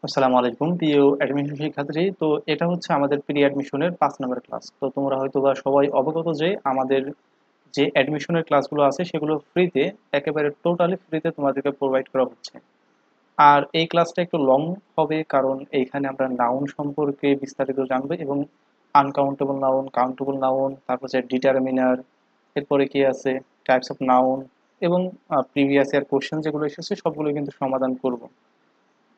আসসালামু আলাইকুম প্রিয় অ্যাডমিশন শিক্ষার্থী। তো এটা হচ্ছে আমাদের প্রি অ্যাডমিশনের 5 নম্বর ক্লাস। তো তোমরা হয়তোবা সবাই অবগত যে আমাদের যে অ্যাডমিশনের ক্লাসগুলো আছে সেগুলো ফ্রিতে, একেবারে টোটালি ফ্রিতে তোমাদেরকে প্রোভাইড করা হচ্ছে। আর এই ক্লাসটা একটু লং হবে, কারণ এইখানে আমরা নাউন সম্পর্কে বিস্তারিত জানবো এবং আনকাউন্টেবল নাউন, কাউন্টেবল নাউন, তারপর হচ্ছে ডিটারমিনার, এরপরে কি আছে টাইপস অফ নাউন এবং প্রিভিয়াস ইয়ার কোশ্চেন যেগুলো এসেছে সবগুলো কিন্তু সমাধান করব।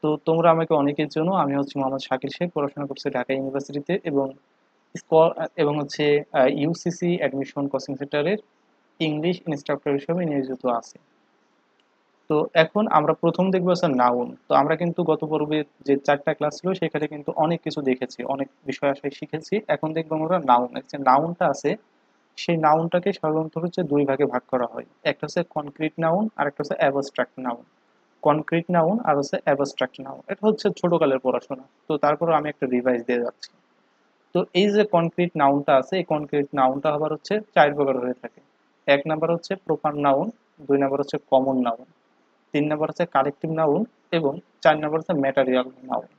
তো তোমরা আমাকে অনেকের জন্য, আমি হচ্ছে মোহাম্মদ শাকিল শেখ, পড়াশোনা করছি ঢাকা ইউনিভার্সিটিতে এবং এবং হচ্ছে ইউসিসি অ্যাডমিশন কোচিং সেন্টারের ইংলিশ ইনস্ট্রাক্টর হিসেবে নিয়োজিত আছি। তো এখন আমরা প্রথম দেখবো হচ্ছে নাউন। তো আমরা কিন্তু গত পর্বে যে 4টা ক্লাস ছিল সেখানে কিন্তু অনেক কিছু দেখেছি, অনেক বিষয় আশায় শিখেছি। এখন দেখবো আমরা নাউন। যে নাউনটা আছে সেই নাউনটাকে সাধারণত হচ্ছে দুই ভাগে ভাগ করা হয়। একটা হচ্ছে কনক্রিট নাউন আর একটা হচ্ছে অ্যাবস্ট্রাক্ট নাউন। কনক্রিট নাউন আর হচ্ছে অ্যাবস্ট্রাক্ট নাউন, এটা হচ্ছে ছোটকালের পড়াশোনা। তো তারপরে আমি একটা রিভাইজ দিয়ে যাচ্ছি। তো এই যে কনক্রিট নাউনটা আছে, এই কনক্রিট নাউনটা আবার হচ্ছে 4 প্রকার হয়ে থাকে। 1 নাম্বার হচ্ছে প্রপার নাউন, 2 নাম্বার হচ্ছে কমন নাউন, 3 নাম্বার হচ্ছে কালেকটিভ নাউন এবং 4 নাম্বার হচ্ছে ম্যাটেরিয়াল নাউন।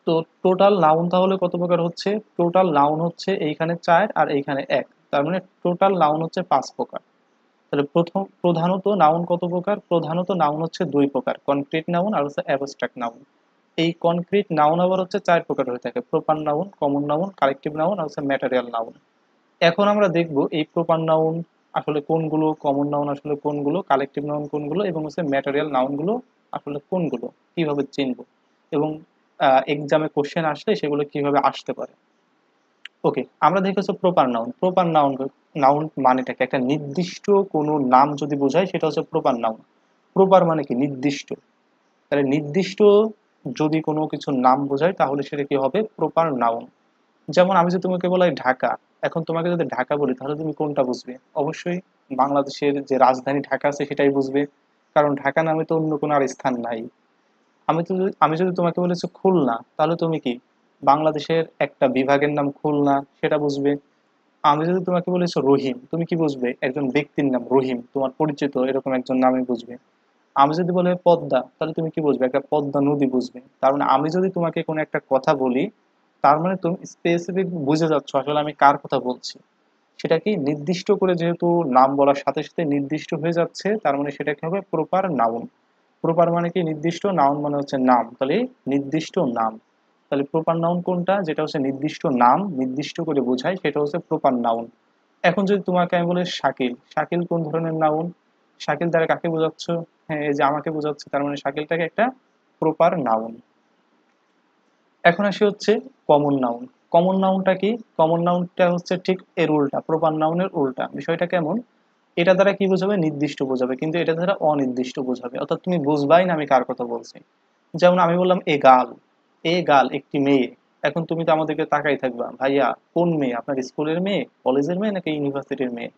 তো টোটাল নাউন তাহলে কত প্রকার হচ্ছে? টোটাল নাউন হচ্ছে এইখানে 4 আর এইখানে 1, তার মানে টোটাল নাউন হচ্ছে 5 প্রকার। তাহলে প্রধানত নাউন কত প্রকার? প্রধানত নাউন হচ্ছে 2 প্রকার, কনক্রিট নাউন আর হচ্ছে অ্যাবস্ট্রাক্ট নাউন। এই কনক্রিট নাউন আবার হচ্ছে 4 প্রকার হয়ে থাকে: proper noun, common noun, collective noun আর হচ্ছে ম্যাটেরিয়াল নাউন। এখন আমরা দেখব এই প্রপার নাউন আসলে কোনগুলো, কমন নাউন আসলে কোনগুলো, কালেকটিভ নাউন কোনগুলো এবং হচ্ছে ম্যাটেরিয়াল নাউনগুলো আসলে কোনগুলো, কিভাবে চিনবো এবং এক্সামে কোশ্চেন আসলে সেগুলো কিভাবে আসতে পারে। ওকে, আমরা দেখি হচ্ছে proper noun. Proper noun, noun মানেটাকে একটা নির্দিষ্ট কোনো নাম যদি বোঝায় সেটা হচ্ছে প্রপার নাউন। প্রপার মানে কি? নির্দিষ্ট। তাহলে নির্দিষ্ট যদি কোনো কিছুর নাম বোঝায় তাহলে সেটা কি হবে? Proper noun. যেমন আমি যদি তোমাকে বলাই ঢাকা, এখন তোমাকে যদি ঢাকা বলি তাহলে তুমি কোনটা বুঝবে? অবশ্যই বাংলাদেশের যে রাজধানী ঢাকা আছে সেটাই বুঝবে, কারণ ঢাকা নামে তো অন্য কোনো আর স্থান নাই। আমি যদি তোমাকে বলেছি খুলনা, তাহলে তুমি কি বাংলাদেশের একটা বিভাগের নাম খুলনা সেটা বুঝবে। আমি যদি তোমাকে বলেছি রহিম, তুমি কি বুঝবে? একজন ব্যক্তির নাম রহিম, তোমার পরিচিত এরকম একজন নামে বুঝবে। আমি যদি বলি পদ্মা, তাহলে তুমি কি বুঝবে? একটা পদ্মা নদী বুঝবে। তার মানে আমি যদি তোমাকে কোনো একটা কথা বলি, তার মানে তুমি স্পেসিফিক বুঝে যাচ্ছ আসলে আমি কার কথা বলছি। সেটা কি নির্দিষ্ট করে, যেহেতু নাম বলার সাথে সাথে নির্দিষ্ট হয়ে যাচ্ছে, তার মানে সেটা কি হবে? Proper noun. প্রপার মানে কি? নির্দিষ্ট। নাউন মানে হচ্ছে নাম, তাহলে নির্দিষ্ট নাম। তাহলে প্রপার নাউন কোনটা? যেটা হচ্ছে নির্দিষ্ট নাম, নির্দিষ্ট করে বোঝায়, সেটা হচ্ছে প্রপার নাউন। এখন যদি তোমাকে আমি বলি শাকিল, শাকিল কোন ধরনের নাউন? শাকিল দ্বারা কাকে বোঝাচ্ছ? হ্যাঁ, এই যে আমাকে বোঝাচ্ছে, তার মানে শাকিলটাকে একটা প্রপার নাউন। এখন আসি হচ্ছে কমন নাউন। কমন নাউনটা কি? কমন নাউনটা হচ্ছে ঠিক এর উল্টা, প্রপার নাউনের উল্টা। বিষয়টা কেমন? এটা দ্বারা কি বোঝাবে? নির্দিষ্ট বোঝাবে, কিন্তু এটা দ্বারা অনির্দিষ্ট বোঝাবে, অর্থাৎ তুমি বুঝবাই না আমি কার কথা বলছি। যেমন আমি বললাম এ গাল, এ গাল একটি মেয়ে। এখন তুমি তো আমাদেরকে তাকাই থাকবা, ভাইয়া কোন মেয়ে? আপনার স্কুলের মেয়ে, কলেজের মেয়ে নাকি ইউনিভার্সিটির মেয়ে?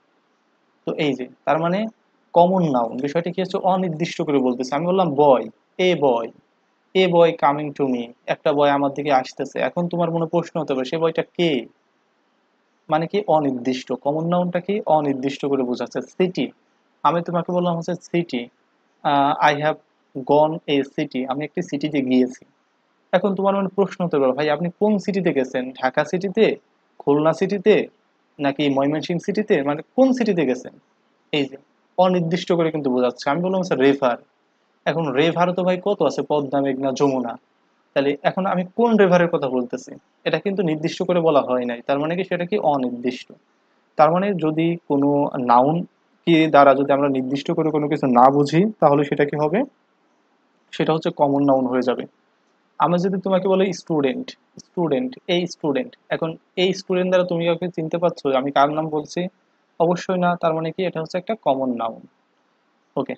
তো এই যে তার মানে কমন নাউন বিষয়টা কি হচ্ছে? অনির্দিষ্ট করে বলতেছে। আমি বললাম বয়, এ বয়, এ বয় কামিং টু মি, একটা বয় আমার দিকে আসতেছে। এখন তোমার মনে প্রশ্ন হতে পারে সে বয়টা কে? মানে কি? অনির্দিষ্ট। কমন নাউনটা কি? অনির্দিষ্ট করে বোঝাচ্ছে। সিটি, আমি তোমাকে বললাম হচ্ছে city, I have gone a city, আমি একটি সিটিতে গিয়েছি। এখন তোমার মনে প্রশ্ন হতে পারে, ভাই আপনি কোন সিটিতে গেছেন? ঢাকা সিটিতে, খুলনা সিটিতে, নাকি ময়মনসিংহ সিটিতে, মানে কোন সিটিতে গেছেন? এই যে অনির্দিষ্ট করে কিন্তু বোঝাচ্ছে। আমি বললাম স্যার রেভার। এখন রেভার তো ভাই কত আছে? পদ্মা, মেঘনা, যমুনা। তাহলে এখন আমি কোন রেভারের কথা বলতেছি? এটা কিন্তু নির্দিষ্ট করে বলা হয় নাই, তার মানে কি সেটা কি? অনির্দিষ্ট। তার মানে যদি কোনো নাউন কি দ্বারা যদি আমরা নির্দিষ্ট করে কোনো কিছু না বুঝি তাহলে সেটা কি হবে? সেটা হচ্ছে কমন নাউন হয়ে যাবে। আমি যদি তোমাকে বলি স্টুডেন্ট, স্টুডেন্ট, এই স্টুডেন্ট, এখন এই স্টুডেন্ট দ্বারা তুমি কাউকে চিনতে পারছো আমি কার নাম বলছি? অবশ্যই না। তার মানে কি? এটা হচ্ছে একটা কমন নাউন। ওকে,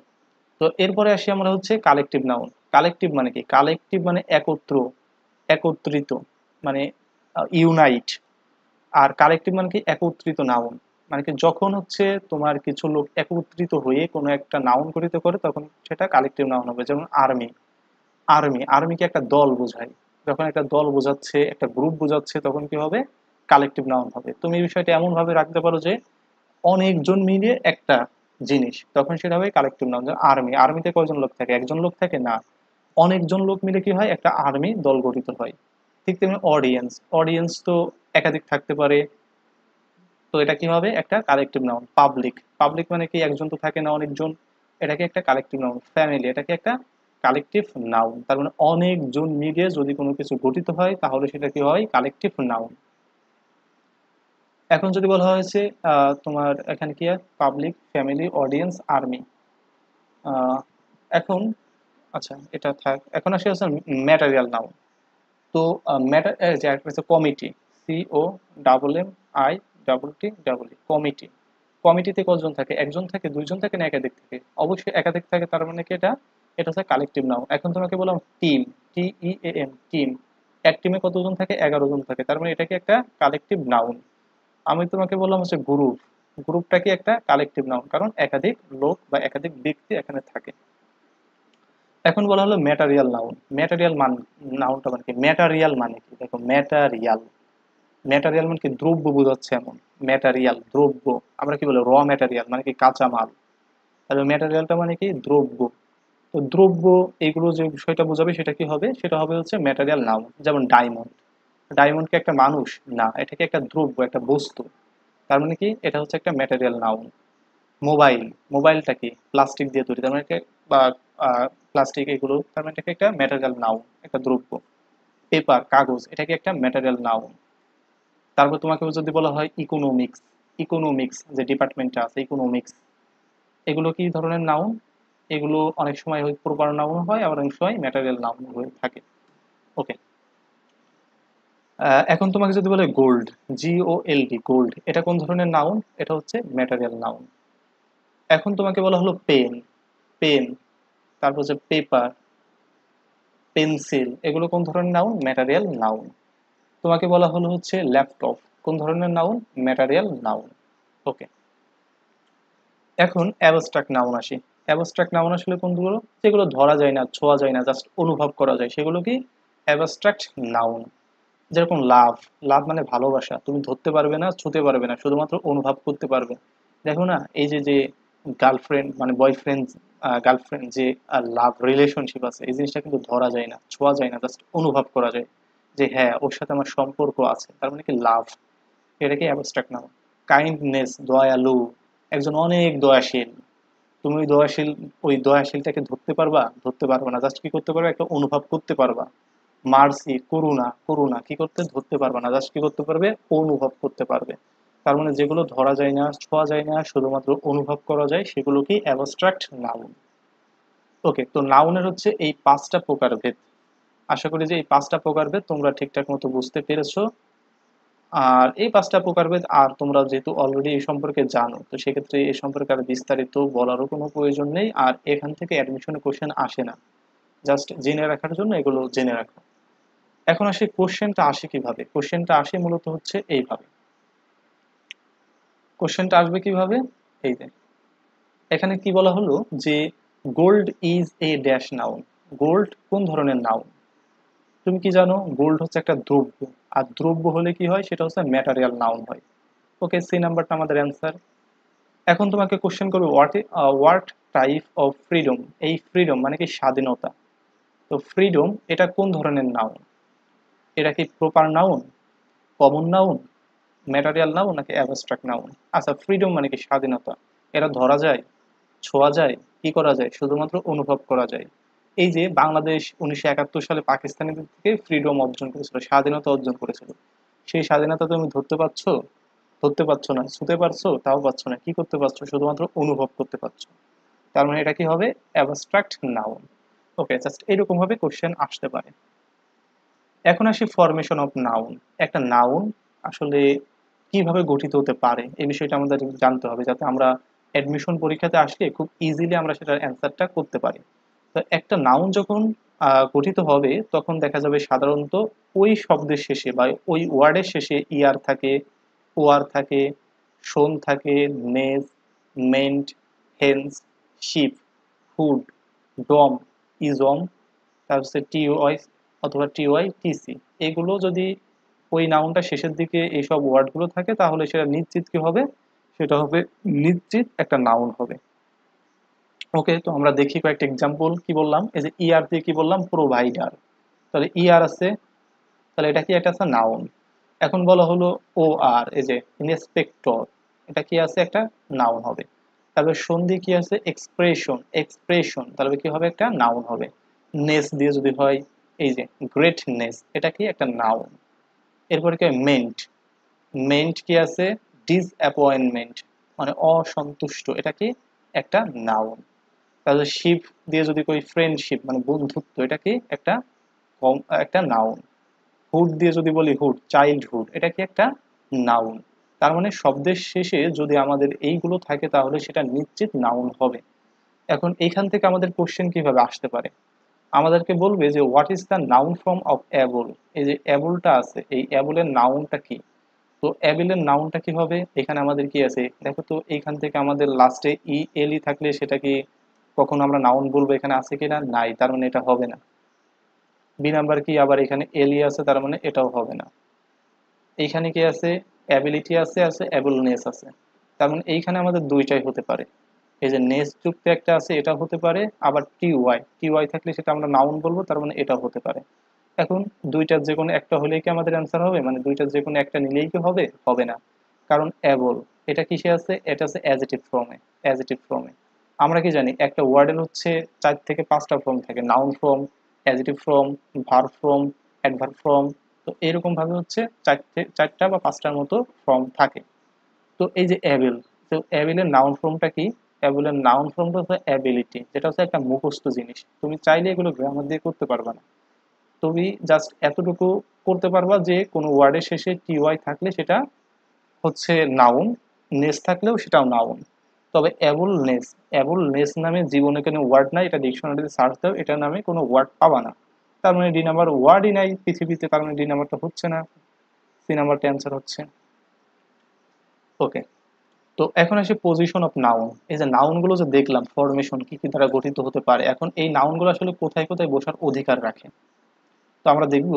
তো এরপরে আসি আমরা হচ্ছে কালেকটিভ নাউন। কালেকটিভ মানে কি? কালেকটিভ মানে একত্র, একত্রিত, মানে ইউনাইট। আর কালেকটিভ মানে কি? একত্রিত নাউন। মানে কি যখন হচ্ছে তোমার কিছু লোক একত্রিত হয়ে কোনো একটা নাউন গঠিত করে তখন সেটা কালেকটিভ নাউন হবে। যেমন আর্মি, আর্মি, আর্মি কি একটা দল বোঝায়। যখন একটা দল বোঝাচ্ছে, একটা গ্রুপ বোঝাচ্ছে, তখন কি হবে? কালেকটিভ নাউন হবে। তুমি এই বিষয়টা এমন ভাবে রাখতে পারো যে অনেকজন মিলে একটা জিনিস, তখন সেটা হবে কালেকটিভ নাউন। যেমন আর্মি, আর্মিতে কয়জন লোক থাকে? একজন লোক থাকে না। অনেকজন লোক মিলে কি হয়, একটা আর্মি দল গঠিত হয়। ঠিক তেমনি অডিয়েন্স, অডিয়েন্স তো একাধিক থাকতে পারে, তো এটা কি হবে, একটা কালেকটিভ নাউন। পাবলিক, পাবলিক মানে কি একজন তো থাকে না, অনেকজন, এটাকে একটা কালেকটিভ নাউন। ফ্যামিলি, এটাকে একটা কালেকটিভ নাউন। তার মানে অনেকজন মিলে যদি কোনো কিছু গঠিত হয় তাহলে সেটা কি হয়, কালেকটিভ নাউন। এখন যদি বলা হয়েছে তোমার এখানে কি পাবলিক, ফ্যামিলি, অডিয়েন্স, আর্মি। এখন আচ্ছা এটা থাক, এখন আসি হচ্ছে ম্যাটেরিয়াল নাউন। তো ম্যাটার, যে একটা হচ্ছে কমিটি, COMMITTEE, কমিটি। কমিটিতে কতজন থাকে, একজন থাকে, দুইজন থাকে, না একাধিক থাকে? অবশ্যই একাধিক থাকে, তার মানে কি এটা, এটা হচ্ছে কালেকটিভ নাউন। এখন তোমাকে বললাম টিম, TEAM, টিম, এক টিমে কতজন থাকে, 11 জন থাকে, তার মানে এটা কি একটা কালেকটিভ নাউন। আমি তোমাকে বললাম হচ্ছে গ্রুপ, গ্রুপটা কি একটা কালেকটিভ নাউন, কারণ একাধিক লোক বা একাধিক ব্যক্তি এখানে থাকে। এখন বলা হলো ম্যাটারিয়াল নাউন। ম্যাটারিয়াল নাউনটা মানে কি, ম্যাটারিয়াল মানে কি, দেখো ম্যাটারিয়াল, ম্যাটারিয়াল মানে কি দ্রব্য বোঝাচ্ছে এমন। ম্যাটারিয়াল দ্রব্য, আমরা কি বলি র ম্যাটারিয়াল মানে কি কাঁচা মাল, তাহলে ম্যাটারিয়ালটা মানে কি দ্রব্য। তো দ্রব্য, এগুলো যে বিষয়টা বোঝাবে সেটা কি হবে, সেটা হবে হচ্ছে ম্যাটারিয়াল নাউন। যেমন ডায়মন্ড, ডায়মন্ড কি একটা মানুষ না, এটা কি একটা দ্রব্য, একটা বস্তু, তার মানে কি এটা হচ্ছে একটা ম্যাটেরিয়াল নাউন। মোবাইল, মোবাইলটা কি প্লাস্টিক দিয়ে তৈরি, তার মানে বা প্লাস্টিক, এগুলো তার মানে এটাকে একটা ম্যাটেরিয়াল নাউন, একটা দ্রব্য। পেপার, কাগজ, এটা কি একটা ম্যাটেরিয়াল নাউন। তারপর তোমাকে যদি বলা হয় ইকোনমিক্স, ইকোনমিক্স যে ডিপার্টমেন্টটা আছে, ইকোনমিক্স, এগুলো কি ধরনের নাউন, এগুলো অনেক সময় প্রপার নাউন হয়, আবার অনেক সময় ম্যাটেরিয়াল নাউন হয়ে থাকে। ওকে, এখন তোমাকে যদি বলে গোল্ড, GOLD, গোল্ড, এটা কোন ধরনের নাউন, এটা হচ্ছে ম্যাটেরিয়াল নাউন। এখন তোমাকে বলা হলো পেন, পেন, তারপর হচ্ছে পেপার, পেন্সিল, এগুলো কোন ধরনের নাউন, ম্যাটেরিয়াল নাউন। তোমাকে বলা হলো হচ্ছে ল্যাপটপ, কোন ধরনের নাউন, ম্যাটেরিয়াল নাউন। ওকে, এখন অ্যাবস্ট্রাক্ট নাউন আসি। অ্যাবস্ট্রাক্ট নাউন আসলে কোনগুলো, যেগুলো ধরা যায় না, ছোঁয়া যায় না, জাস্ট অনুভব করা যায়, সেগুলো কি অ্যাবস্ট্রাক্ট নাউন। যেরকম লাভ, লাভ মানে ভালোবাসা, তুমি ধরতে পারবে না, ছুঁতে পারবে না, শুধুমাত্র অনুভব করতে পারবে। দেখো না, এই যে যে গার্লফ্রেন্ড মানে বয়ফ্রেন্ড, গার্লফ্রেন্ড যে লাভ রিলেশনশিপ আছে, এই জিনিসটা কিন্তু ধরা যায় না, ছোঁয়া যায় না, জাস্ট অনুভব করা যায় যে হ্যাঁ ওর সাথে আমার সম্পর্ক আছে, তার মানে কি লাভ, এটাকে অ্যাবস্ট্রাক্ট নাউন। কাইন্ডনেস, দয়ালু, একজন অনেক দয়াশীল, তুমি ওই দয়াশীল, ওই দয়াশীলটাকে ধরতে পারবা, ধরতে পারবে না, জাস্ট কি করতে পারবে, একটা অনুভব করতে পারবা। মার্সি, করুণা, করুণা কি করতে, ধরতে পারবে না, জাস্ট কি করতে পারবে, অনুভব করতে পারবে। তার মানে যেগুলো ধরা যায় না, ছোঁয়া যায় না, শুধুমাত্র অনুভব করা যায়, সেগুলো কি অ্যাবস্ট্রাক্ট নাউন। ওকে, তো নাউনের হচ্ছে এই 5টা প্রকারভেদ। আশা করি যে এই 5টা প্রকারভেদ তোমরা ঠিকঠাক মতো বুঝতে পেরেছো। আর এই 5টা প্রকারভেদ আর তোমরা যেহেতু অলরেডি এই সম্পর্কে জানো, তো সেক্ষেত্রে এই সম্পর্কে আর বিস্তারিত বলারও কোনো প্রয়োজন নেই, আর এখান থেকে অ্যাডমিশনে কোশ্চেন আসে না, জাস্ট জেনে রাখার জন্য এগুলো জেনে রাখো। এখন আসি কোশ্চেনটা আসে কিভাবে, কোশ্চেনটা আসে মূলত হচ্ছে এইভাবে। কোশ্চেনটা আসবে কিভাবে, এই যে এখানে কি বলা হলো যে gold is a dash noun, gold কোন ধরনের নাউন। তুমি কি জানো, গোল্ড হচ্ছে একটা দ্রব্য, আর দ্রব্য হলে কি হয়, সেটা হচ্ছে ম্যাটেরিয়াল নাউন হয়। ওকে, সি নাম্বারটা আমাদের অ্যান্সার। এখন তোমাকে কোশ্চেন করবে হোয়াট টাইপ অফ ফ্রিডম, এই ফ্রিডম মানে কি স্বাধীনতা, তো ফ্রিডম এটা কোন ধরনের নাউন, এটা কি proper noun, common noun, material noun, নাকি অ্যাবস্ট্রাক্ট নাউন। আচ্ছা, ফ্রিডম মানে কি স্বাধীনতা, এটা ধরা যায়, ছোঁয়া যায়, কি করা যায়, শুধুমাত্র অনুভব করা যায়। এই যে বাংলাদেশ 1971 সালে পাকিস্তানিদের থেকে ফ্রিডম অর্জন করেছিল, স্বাধীনতা অর্জন করেছিল, সেই স্বাধীনতা তুমি ধরতে পারছো, ধরতে পারছো না, ছুঁতে পারছো তাও পারছো না, কি করতে পারছো, শুধুমাত্র অনুভব করতে পারছো। তার মানে এটা কি হবে, অ্যাবস্ট্রাক্ট নাউন। ওকে, জাস্ট এরকম ভাবে কোশ্চেন আসতে পারে। এখন আসি ফরমেশন অফ নাউন। একটা নাউন আসলে কিভাবে গঠিত হতে পারে এই বিষয়টা আমাদের জানতে হবে, যাতে আমরা অ্যাডমিশন পরীক্ষাতে আসলে খুব ইজিলি আমরা সেটার অ্যান্সারটা করতে পারি। তো একটা নাউন যখন গঠিত হবে, তখন দেখা যাবে সাধারণত ওই শব্দের শেষে বা ওই ওয়ার্ডের শেষে ইয়ার থাকে, ওয়ার থাকে, শোন থাকে, নেজ, মেন্ট, হেন্স, শিপ, হুড, ডম, ইজম, তারপর হচ্ছে টিওয়াই অথবা টিওয়াই টিসি, এগুলো যদি ওই নাউনটা শেষের দিকে এইসব ওয়ার্ডগুলো থাকে, তাহলে সেটা নিশ্চিত কি হবে, সেটা হবে নিশ্চিত একটা নাউন হবে। ওকে, তো আমরা দেখি কয়েকটা এক্সাম্পল। কি বললাম, এই যে ইয়ার দিয়ে কি বললাম, প্রোভাইডার। তাহলে ইয়ার আছে, তাহলে এটা কি একটা আছে নাউন। এখন বলা হলো ও আর, এই যে ইন্সপেক্টর, এটা কি আছে একটা নাউন হবে। তারপরে সন্ধি কি আছে, এক্সপ্রেশন, এক্সপ্রেশন তাহলে কি হবে একটা নাউন হবে। নেস দিয়ে যদি হয়, এই যে গ্রেটনেস, এটা কি একটা নাউন। এরপরে কি মেন্ট, মেন্ট কি আছে, ডিসঅ্যাপয়েন্টমেন্ট মানে অসন্তুষ্ট, এটা কি একটা নাউন। তাহলে শিপ দিয়ে যদি কই ফ্রেন্ডশিপ মানে বন্ধুত্ব, এটা কি একটা একটা নাউন। হুড দিয়ে যদি বলি হুড, চাইল্ডহুড, এটা কি একটা নাউন। তার মানে শব্দের শেষে যদি আমাদের এইগুলো থাকে তাহলে সেটা নিশ্চিত নাউন হবে। এখন এইখান থেকে আমাদের কোশ্চেন কিভাবে আসতে পারে, আমাদেরকে বলবে যে what is the noun form of able. এই যে অ্যাবলটা আছে, এই অ্যাবলের নাউনটা কি। তো অ্যাবেলের নাউনটা কি হবে, এখানে আমাদের কি আছে দেখো তো, এইখান থেকে আমাদের লাস্টে ই এল ই থাকলে সেটা কি কখনো আমরা নাউন বলবো, এখানে আছে কিনা, নাই, তার মানে এটা হবে না। বি নাম্বার কি, আবার এখানে এলই আছে, তার মানে এটাও হবে না। এইখানে কি আছে, অ্যাবিলিটি আছে, আছে অ্যাবলনেস আছে, তার মানে এইখানে আমাদের দুইটাই হতে পারে। এই যে নেস যুক্ত একটা আছে, এটা হতে পারে, আবার টিওয়াই, টিওয়াই থাকলে সেটা আমরা নাউন বলবো, তার মানে এটাও হতে পারে। এখন দুইটার যে কোনো একটা হলেই কি আমাদের অ্যান্সার হবে, মানে দুইটার যে কোনো একটা নিলেই কি হবে, হবে না। কারণ অ্যাবল এটা কিসে আছে, এটা আছে অ্যাজেটিভ ফর্মে, অ্যাজেটিভ ফর্মে। আমরা কি জানি একটা ওয়ার্ডের হচ্ছে 4 থেকে 5টা ফর্ম থাকে, noun form, adjective form, verb form, adverb form. তো এরকম ভাবে হচ্ছে 4টা বা 5টার মতো ফর্ম থাকে। তো এই যে অ্যাবেল, তো অ্যাবেলের নাউন ফর্মটা কি, অ্যাবেলের নাউন ফর্মটা হচ্ছে অ্যাবিলিটি, যেটা হচ্ছে একটা মুখস্থ জিনিস, তুমি চাইলে এগুলো গ্রামার দিয়ে করতে পারবে না। তুমি জাস্ট এতটুকু করতে পারবা যে কোনো ওয়ার্ডের শেষে টিওয়াই থাকলে সেটা হচ্ছে নাউন, নেস থাকলেও সেটাও নাউন। তবে অ্যাবলনেস, অ্যাবলনেস নামে জীবনে কোনো ওয়ার্ড নাই, এটা ডিকশনারিতে সার্চ দাও, এটার নামে কোনো ওয়ার্ড পাবা না। তার মানে ডি নাম্বার ওয়ার্ডই নাই পৃথিবীতে, তার মানে ডি নাম্বারটা হচ্ছে না, সি নাম্বারটা অ্যান্সার হচ্ছে। ওকে, তো এখন আসে পজিশন অফ নাউন। এই যে নাউন গুলো যে দেখলাম ফরমেশন কি কি দ্বারা গঠিত হতে পারে, এখন এই নাউন গুলো আসলে কোথায় কোথায় বসার অধিকার রাখে। তো আমরা দেখব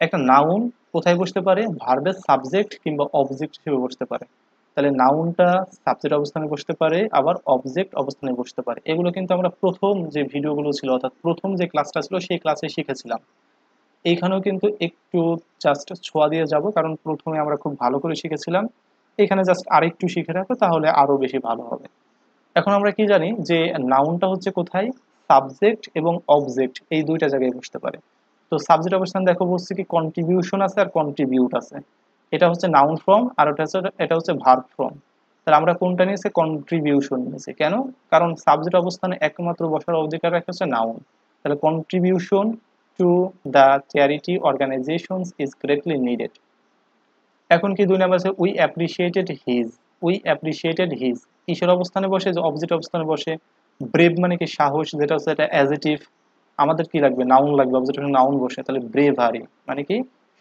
একটা নাউন কোথায় বসতে পারে, ভার্বের সাবজেক্ট কিংবা অবজেক্ট হিসেবে বসতে পারে। তাহলে নাউনটা সাবজেক্ট অবস্থানে বসতে পারে, আবার অবজেক্ট অবস্থানে বসতে পারে। এগুলো কিন্তু আমরা প্রথম যে ভিডিওগুলো ছিল, অর্থাৎ প্রথম যে ক্লাসটা ছিল সেই ক্লাসে শিখেছিলাম। এইখানেও কিন্তু একটু জাস্ট ছোঁয়া দিয়ে যাব, কারণ প্রথমে আমরা খুব ভালো করে শিখেছিলাম। এখানে জাস্ট আরেকটু শিখে রাখো, তাহলে আরো বেশি ভালো হবে। এখন আমরা কি জানি যে নাউনটা হচ্ছে কোথায়, সাবজেক্ট এবং অবজেক্ট এই দুইটা জায়গায় বসতে পারে। তো সাবজেক্ট অবস্থান দেখো বলছে কি কন্ট্রিবিউশন আছে আর কন্ট্রিবিউট আছে, এটা হচ্ছে নাউন ফর্ম, আর এটা হচ্ছে ভার্ব ফর্ম। তাহলে আমরা কোনটা নিয়েছি, কন্ট্রিবিউশন নিয়েছি। কেন, কারণ সাবজেক্ট অবস্থানে একমাত্র বসার অধিকার রাখা হচ্ছে নাউন। তাহলে contribution to the charity organisations is greatly needed. এখন কি 2 নাম্বার আছে, we appreciated his, we appreciated his কিসের অবস্থানে বসে, যে অবজেক্ট অবস্থানে বসে। ব্রেভ মানে কি সাহস, যেটা হচ্ছে এটা অ্যাজেটিভ, আমাদের কি লাগবে, নাউন লাগবে, অবজেক্ট নাউন বসে, তাহলে ব্রেভারি মানে কি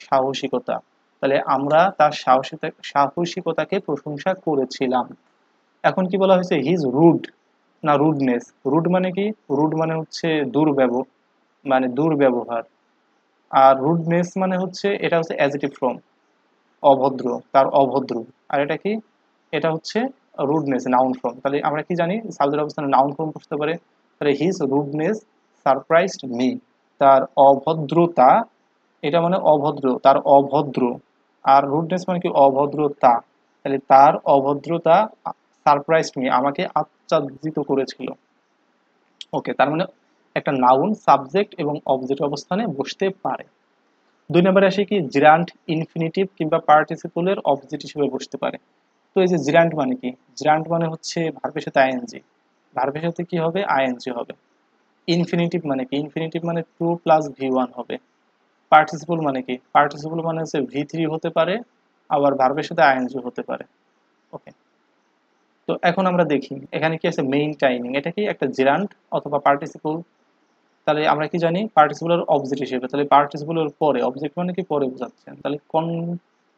সাহসিকতা। তাহলে আমরা তার সাহসিকতাকে প্রশংসা করেছিলাম। এখন কি বলা হয়েছে, হিজ রুড না রুডনেস, রুড মানে কি, রুড মানে হচ্ছে মানে দুর্ব্যবহার, আর রুডনেস মানে হচ্ছে এটা হচ্ছে অ্যাজেটিভ ফর্ম, অভদ্র, তার অভদ্র। আর এটা কি, এটা হচ্ছে রুডনেস নাউন ফর্ম। তাহলে আমরা কি জানি সাবজেক্ট অবস্থানে নাউন ফর্ম বসতে পারে। তাহলে হিজ রুডনেস সারপ্রাইজড মি, তার অভদ্রতা, এটা মানে অভদ্র, তার অভদ্র। আর রুডনেস মানে কি অভদ্রতা, তাহলে তার অভদ্রতা সারপ্রাইজড মি আমাকে আশ্চর্যিত করেছিল। ওকে, তার মানে একটা নাউন সাবজেক্ট এবং অবজেক্ট অবস্থানে বসতে পারে। 2 নম্বরে আসে কি, জিরান্ট ইনফিনিটিভ কিংবা পার্টিসিপলের অবজেক্ট হিসেবে বসতে পারে। তো এই যে জিরান্ট মানে কি, জিরান্ট মানে হচ্ছে ভার্বের সাথে আইএনজি, ভার্বের সাথে কি হবে, আইএনজি হবে। ইনফিনিটিভ মানে কি, ইনফিনিটিভ মানে 2+V1 হবে। পার্টিসিপল মানে কি, পার্টিসিপল মানে হচ্ছে V3 হতে পারে, আবার ভার্বের সাথে আইএনজি হতে পারে। ওকে, তো এখন আমরা দেখি এখানে কি আছে, মেইন টাইমিং, এটা কি একটা জিরান্ট অথবা পার্টিসিপল। তাহলে আমরা কি জানি পার্টিসিপলের অবজেক্ট হিসেবে, তাহলে পার্টিসিপলের পরে, অবজেক্ট মানে কি পরে বোঝাচ্ছেন, তাহলে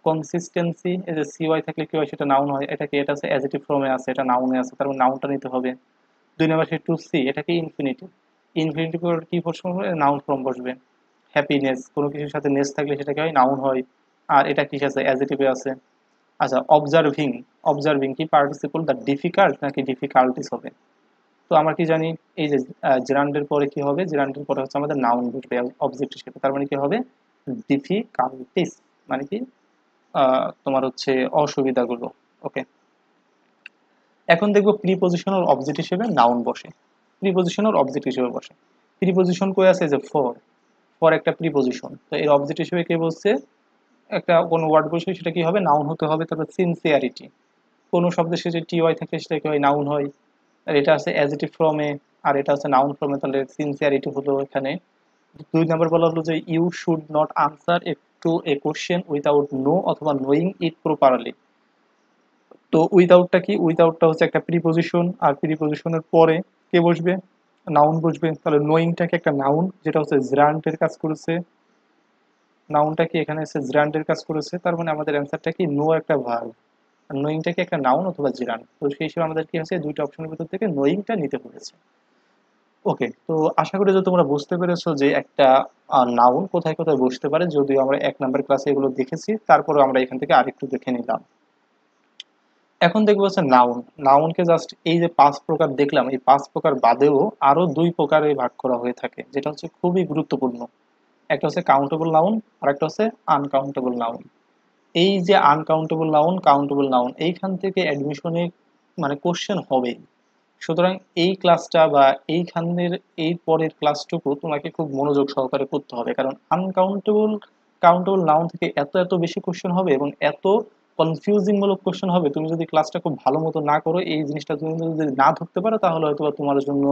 কনসিস্টেন্সি, এই যে সিওয়াই থাকলে কি হয়, সেটা নাউন হয়, এটা কি, এটা আছে অ্যাডজেক্টিভ ফর্মে আছে, এটা নাউনে আছে, তারপর নাউনটা নিতে হবে। 2 নম্বর সে টু সি, এটা কি ইনফিনিটিভ, ইনফিনিটিভ কি বসবে, নাউন ফর্ম বসবে। হ্যাপিনেস, কোনো কিছুর সাথে নেস থাকলে সেটা কি হয়, নাউন হয়। আর এটা কি আছে, অ্যাডজেক্টিভে আছে। আচ্ছা, অবজার্ভিং, অবজার্ভিং কি পার্টিসিপল, দ্য ডিফিকাল্ট নাকি ডিফিকাল্টিস হবে। তো তো আমরা কি জানি, এই যে জেরান্ডের পরে কি হবে, জেরান্ডের পরে হচ্ছে আমাদের নাউন বসবে অবজেক্ট হিসেবে, তার মানে কি হবে ডিফিকাল্টিস, মানে কি তোমার হচ্ছে অসুবিধাগুলো। ওকে, এখন দেখবো প্রিপজিশন আর অবজেক্ট হিসেবে নাউন বসে, প্রিপজিশন আর অবজেক্ট হিসেবে বসে। প্রিপজিশন কই আছে, যে ফর, ফর একটা প্রিপজিশন, তো এর অবজেক্ট হিসেবে কে বলছে, একটা কোনো ওয়ার্ড বসে সেটা কি হবে, নাউন হতে হবে। তারপর সিনসিয়ারিটি, কোনো শব্দের শেষে টি ওয়াই থাকে সেটা কি হয়, নাউন হয়। আর এটা আছে অ্যাডজেক্টিভ ফর্মে, আর এটা আছে নাউন ফর্মে, তাহলে সিনসিয়ারিটি হলো এখানে। 2 নম্বর বলা হলো যে you should not answer to a question without know অথবা নোয়িং ইট প্রপারলি। তো উইথাউটটা কি, উইথাউটটা হচ্ছে একটা প্রিপজিশন, আর প্রিপজিশনের পরে কে বসবে, নাউন বসবে। তাহলে নোয়িংটা কি একটা নাউন, যেটা হচ্ছে জিরান্টের কাজ করেছে, নাউনটা কি এখানে হচ্ছে জিরান্টের কাজ করেছে, তার মানে আমাদের অ্যান্সারটা কি নো একটা ভার্ব, আর নোয়িংটা কি একটা নাউন অথবা জিরান্ট। তো সেই হিসেবে আমাদের কি আছে, দুইটা অপশনের ভিতর থেকে নোয়িংটা নিতে হয়েছে। ওকে, তো আশা করি যে তোমরা বুঝতে পেরেছো যে একটা নাউন কোথায় কোথায় বসতে পারে, যদিও আমরা 1 নম্বর ক্লাসে এগুলো দেখেছি, তারপরে আমরা এখান থেকে আরেকটু দেখে নিলাম। এখন দেখবো হচ্ছে নাউন। নাউনকে জাস্ট এই যে 5 প্রকার দেখলাম, এই 5 প্রকার বাদেও আরো 2 প্রকারে ভাগ করা হয়ে থাকে, যেটা হচ্ছে খুবই গুরুত্বপূর্ণ। একটা হচ্ছে কাউন্টেবল নাউন, আর একটা হচ্ছে আনকাউন্টেবল নাউন। এই যে আনকাউন্টেবল নাউন, কাউন্টেবল নাউন, এইখান থেকে অ্যাডমিশনে মানে কোশ্চেন হবেই। সুতরাং এই ক্লাসটা বা এইখানের এই পরের ক্লাসটুকু তোমাকে খুব মনোযোগ সহকারে করতে হবে, কারণ আনকাউন্টেবল কাউন্টেবল নাউন থেকে এত এত বেশি কোশ্চেন হবে এবং এত কনফিউজিং মূলক কোশ্চেন হবে, তুমি যদি ক্লাসটা খুব ভালো মতো না করো, এই জিনিসটা তুমি যদি না ধরতে পারো, তাহলে হয়তো তোমার জন্য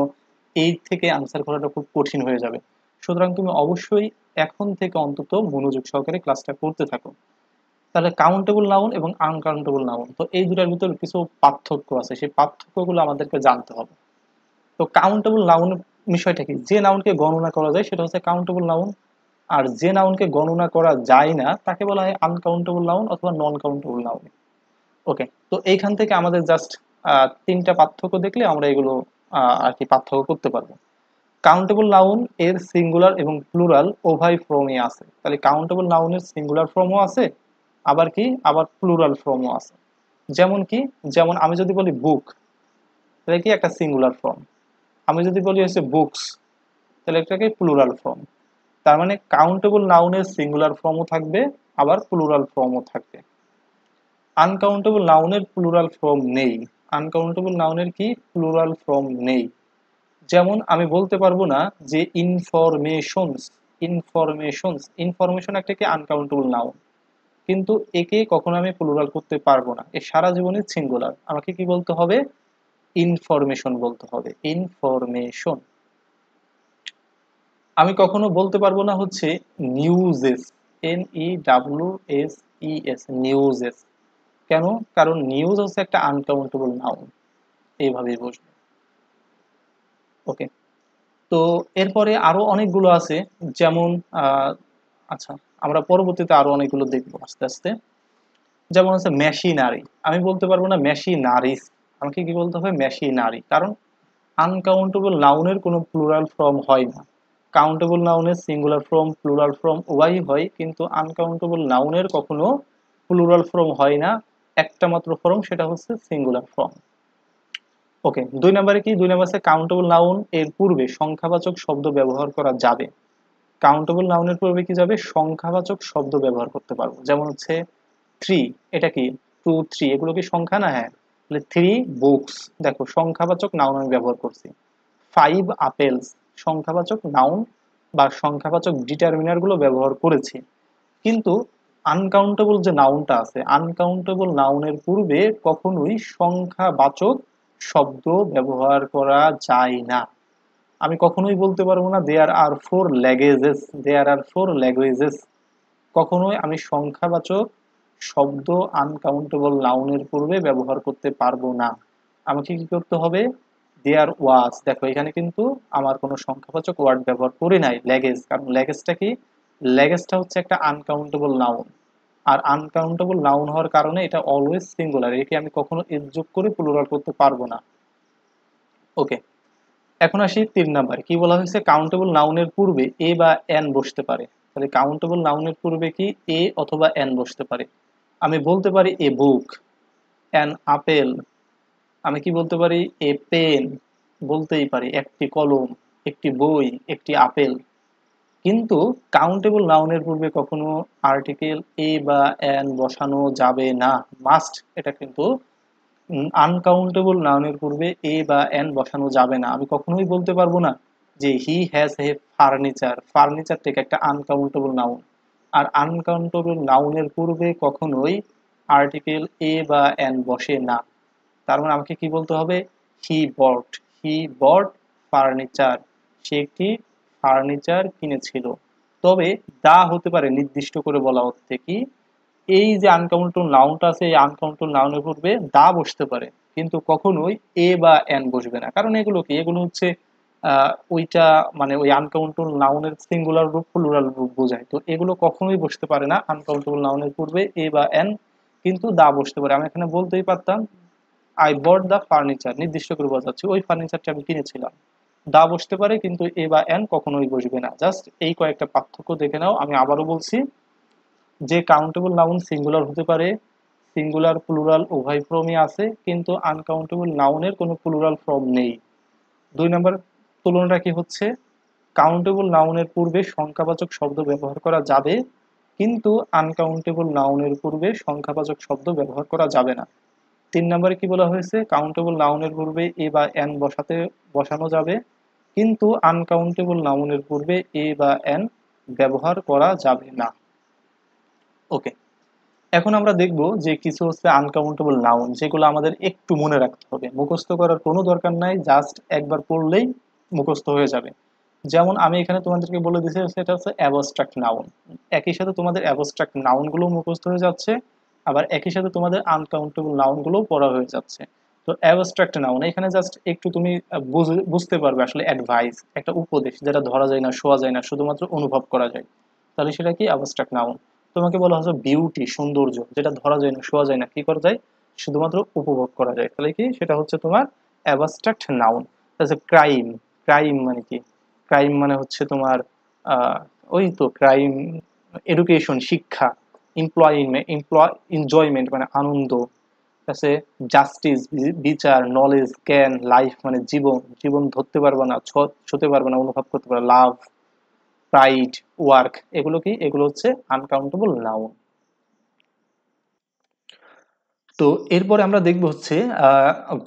এই থেকে আনসার করাটা খুব কঠিন হয়ে যাবে। সুতরাং তুমি অবশ্যই এখন থেকে অন্তত মনোযোগ সহকারে ক্লাসটা করতে থাকো। তাহলে কাউন্টেবল নাউন এবং আনকাউন্টেবল নাউন, তো এই দুটার ভিতরে কিছু পার্থক্য আছে, সেই পার্থক্যগুলো আমাদেরকে জানতে হবে। তো কাউন্টেবল নাউন বিষয়টা কি, যে নাউনকে গণনা করা যায় সেটা হচ্ছে কাউন্টেবল নাউন, আর যে নাউনকে গণনা করা যায় না তাকে বলা হয় আনকাউন্টেবল নাউন অথবা নন কাউন্টেবল নাউন। ওকে, তো এইখান থেকে আমাদের জাস্ট 3টা পার্থক্য দেখলে আমরা এগুলো আর কি পার্থক্য করতে পারবো। কাউন্টেবল নাউন এর সিঙ্গুলার এবং প্লুরাল উভয় ফর্মই আছে, তাহলে কাউন্টেবল নাউনের সিঙ্গুলার ফর্মও আছে, আবার কি আবার প্লুরাল ফর্মও আছে। যেমন কি, যেমন আমি যদি বলি বুক, তাহলে কি একটা সিঙ্গুলার ফর্ম। আমি যদি বলি হচ্ছে বুকস, তাহলে এটাকে প্লুরাল ফর্ম। তার মানে কাউন্টেবল নাউনের সিঙ্গুলার ফর্মও থাকবে, আবার প্লুরাল ফর্মও থাকবে। আনকাউন্টেবল নাউনের প্লুরাল ফর্ম নেই, আনকাউন্টেবল নাউনের কি প্লুরাল ফর্ম নেই। যেমন আমি বলতে পারবো না যে ইনফরমেশনস, ইনফরমেশনস, ইনফরমেশন একটা কি আনকাউন্টেবল নাউন, কিন্তু একে কখনো আমি প্লুরাল করতে পারবো না, এ সারা জীবনে সিঙ্গুলার, আমাকে কি বলতে হবে, ইনফরমেশন বলতে হবে, ইনফরমেশন। আমি কখনো বলতে পারবো না হচ্ছে নিউজেস, NEWSES, নিউজেস। কেন, কারণ নিউজ হচ্ছে একটা আনকাউন্টেবল নাউন, এইভাবেই বসবে। ওকে, তো এরপরে আরো অনেকগুলো আছে, যেমন আচ্ছা, আমরা পরবর্তীতে আরো অনেকগুলো দেখবো আস্তে আস্তে। যেমন হচ্ছে মেশিনারি, আমি বলতে পারবো না মেশিনারিস, আমাকে কি বলতে হবে, মেশিনারি, কারণ আনকাউন্টেবল নাউনের কোনো প্লুরাল ফর্ম হয় না। কাউন্টেবল নাউনের সিঙ্গুলার ফর্ম প্লুরাল ফর্ম উভয়ই হয়, কিন্তু আনকাউন্টেবল নাউনের কখনো প্লুরাল ফর্ম হয় না, একটা মাত্র ফর্ম, সেটা হচ্ছে সিঙ্গুলার ফর্ম। ওকে, 2 নম্বরে কি, 2 নম্বরে কাউন্টেবল নাউন এর পূর্বে সংখ্যাবাচক শব্দ ব্যবহার করা যাবে। কাউন্টেবল নাউনের পূর্বে কি যাবে, সংখ্যাবাচক শব্দ ব্যবহার করতে পারবো। যেমন হচ্ছে থ্রি, এটা কি 2 3, এগুলো কি সংখ্যা না, হ্যাঁ, তাহলে 3 বুকস, দেখো সংখ্যাবাচক নাউন আমি ব্যবহার করছি। 5 আপেলস, সংখ্যাবাচক নাউন বা সংখ্যাবাচক ডিটারমিনার গুলো ব্যবহার করেছি। কিন্তু আনকাউন্টেবল যে নাউনটা আছে, আনকাউন্টেবল নাউনের পূর্বে কখনোই সংখ্যাবাচক শব্দ ব্যবহার করা যায় না। আমি কখনোই বলতে পারবো না দেয়ার আর 4 ল্যাঙ্গুয়েজেস, দেয়ার আর 4 ল্যাঙ্গুয়েজেস, কখনোই আমি সংখ্যাবাচক শব্দ আনকাউন্টেবল নাউনের পূর্বে ব্যবহার করতে পারবো না। আমাকে কি করতে হবে, দেয়ার ওয়াজ, দেখো এখানে কিন্তু আমার কোনো সংখ্যাবাচক ওয়ার্ড ব্যবহার করি নাই, ল্যাগেজ, কারণ ল্যাগেজটা কি, ল্যাগেজটা হচ্ছে একটা আনকাউন্টেবল নাউন, আর আনকাউন্টেবল নাউন হওয়ার কারণে এটা অলওয়েজ সিঙ্গুলার, একে আমি কখনো এর যোগ করে প্লুরাল করতে পারবো না। ওকে, এখন আসি 3 নম্বরে, কি বলা হয়েছে, কাউন্টেবল নাউনের পূর্বে এ বা এন বসতে পারে। তাহলে কাউন্টেবল নাউনের পূর্বে কি এ অথবা এন বসতে পারে। আমি বলতে পারি এ বুক, অ্যান আপেল, আমি কি বলতে পারি এ পেন, বলতেই পারি একটি কলম, একটি বই, একটি আপেল। কিন্তু কাউন্টেবল নাউনের পূর্বে কখনো আর্টিকেল এ বা এন বসানো যাবে না, মাস্ট। এটা কিন্তু আনকাউন্টেবল নাউনের পূর্বে এ বা এন বসানো যাবে না। আমি কখনোই বলতে পারবো না যে he has a furniture, furniture থেকে একটা আনকাউন্টেবল নাউন। আর আনকাউন্টেবল নাউনের পূর্বে কখনোই আর্টিকেল এ বা এন বসে না। তার মানে আমাকে কি বলতে হবে? হি বট, হি বট ফার্নিচার, সে একটি ফার্নিচার কিনেছিল। তবে দা হতে পারে নির্দিষ্ট করে বলা অর্থে কি, এই যে আনকাউন্টেবল নাউনটা আছে এই আনকাউন্টেবল নাউনের পূর্বে দা বসতে পারে, কিন্তু কখনোই এ বা এন বসবে না। কারণ এগুলো কি, এগুলো হচ্ছে ওইটা মানে ওই আনকাউন্টেবল নাউনের সিঙ্গুলার রূপ প্লুরাল রূপ বোঝায়, তো এগুলো কখনোই বসতে পারে না আনকাউন্টেবল নাউনের পূর্বে এ বা এন, কিন্তু দা বসতে পারে। আমি এখানে বলতেই পারতাম আই বট দ্য ফার্নিচার, নির্দিষ্ট করে বোঝাচ্ছি ওই ফার্নিচারটা আমি কিনেছিলাম। দা বসতে পারে কিন্তু এ বা এন কখনোই বসবে না। জাস্ট এই কয়েকটা পার্থক্য দেখে নাও। আমি আবারও বলছি যে কাউন্টেবল নাউন সিঙ্গুলার হতে পারে, সিঙ্গুলার প্লুরাল উভয় ফর্মই আছে, কিন্তু আনকাউন্টেবল নাউনের কোনো প্লুরাল ফর্ম নেই। 2 নম্বর তুলনাটা কি হচ্ছে, কাউন্টেবল নাউনের পূর্বে সংখ্যাবাচক শব্দ ব্যবহার করা যাবে, কিন্তু আনকাউন্টেবল নাউনের পূর্বে সংখ্যাবাচক শব্দ ব্যবহার করা যাবে না। 3 নম্বরে কি বলা হয়েছে, কাউন্টেবল নাউনের পূর্বে এ বা এন বসানো যাবে, কিন্তু আনকাউন্টেবল নাউনের পূর্বে এ বা এন ব্যবহার করা যাবে না। ওকে, এখন আমরা দেখব যে কিছু হচ্ছে আনকাউন্টেবল নাউন যেগুলো আমাদের একটু মনে রাখতে হবে, মুখস্থ করার কোনো দরকার নাই, জাস্ট একবার পড়লেই মুখস্থ হয়ে যাবে। যেমন আমি এখানে তোমাদেরকে বলে দিচ্ছি সেটা হচ্ছে অ্যাবস্ট্রাক্ট নাউন। একই সাথে তোমাদের অ্যাবস্ট্রাক্ট নাউনগুলো মুখস্থ হয়ে যাচ্ছে, আবার একই সাথে তোমাদের আনকাউন্টেবল নাউনগুলোও পড়া হয়ে যাচ্ছে। তো অ্যাবস্ট্রাক্ট নাউন এখানে জাস্ট একটু তুমি বুঝতে পারবে আসলে অ্যাডভাইস, একটা উপদেশ যেটা ধরা যায় না, শোয়া যায় না, শুধুমাত্র অনুভব করা যায়, তাহলে সেটা কি অ্যাবস্ট্রাক্ট নাউন। তোমাকে বলা হচ্ছে বিউটি, সৌন্দর্য, যেটা ধরা যায় না, শোয়া যায় না, কি করা যায়, শুধুমাত্র উপভোগ করা যায়, তাহলে কি সেটা হচ্ছে তোমার অ্যাবস্ট্রাক্ট নাউন। তাহলে ক্রাইম, ক্রাইম মানে কি, ক্রাইম মানে হচ্ছে তোমার আহ, ওই তো ক্রাইম, এডুকেশন শিক্ষা, এনজয়মেন্ট মানে আনন্দ, আছে জাস্টিস বিচার, নলেজ জ্ঞান, লাইফ মানে জীবন, জীবন ধরতে পারবে না, ছুঁতে পারবে না, অনুভব করতে পারবে, লাভ, প্রাইড, ওয়ার্ক, এগুলো কি, এগুলো হচ্ছে আনকাউন্টেবল নাউন। তো এরপরে আমরা দেখব হচ্ছে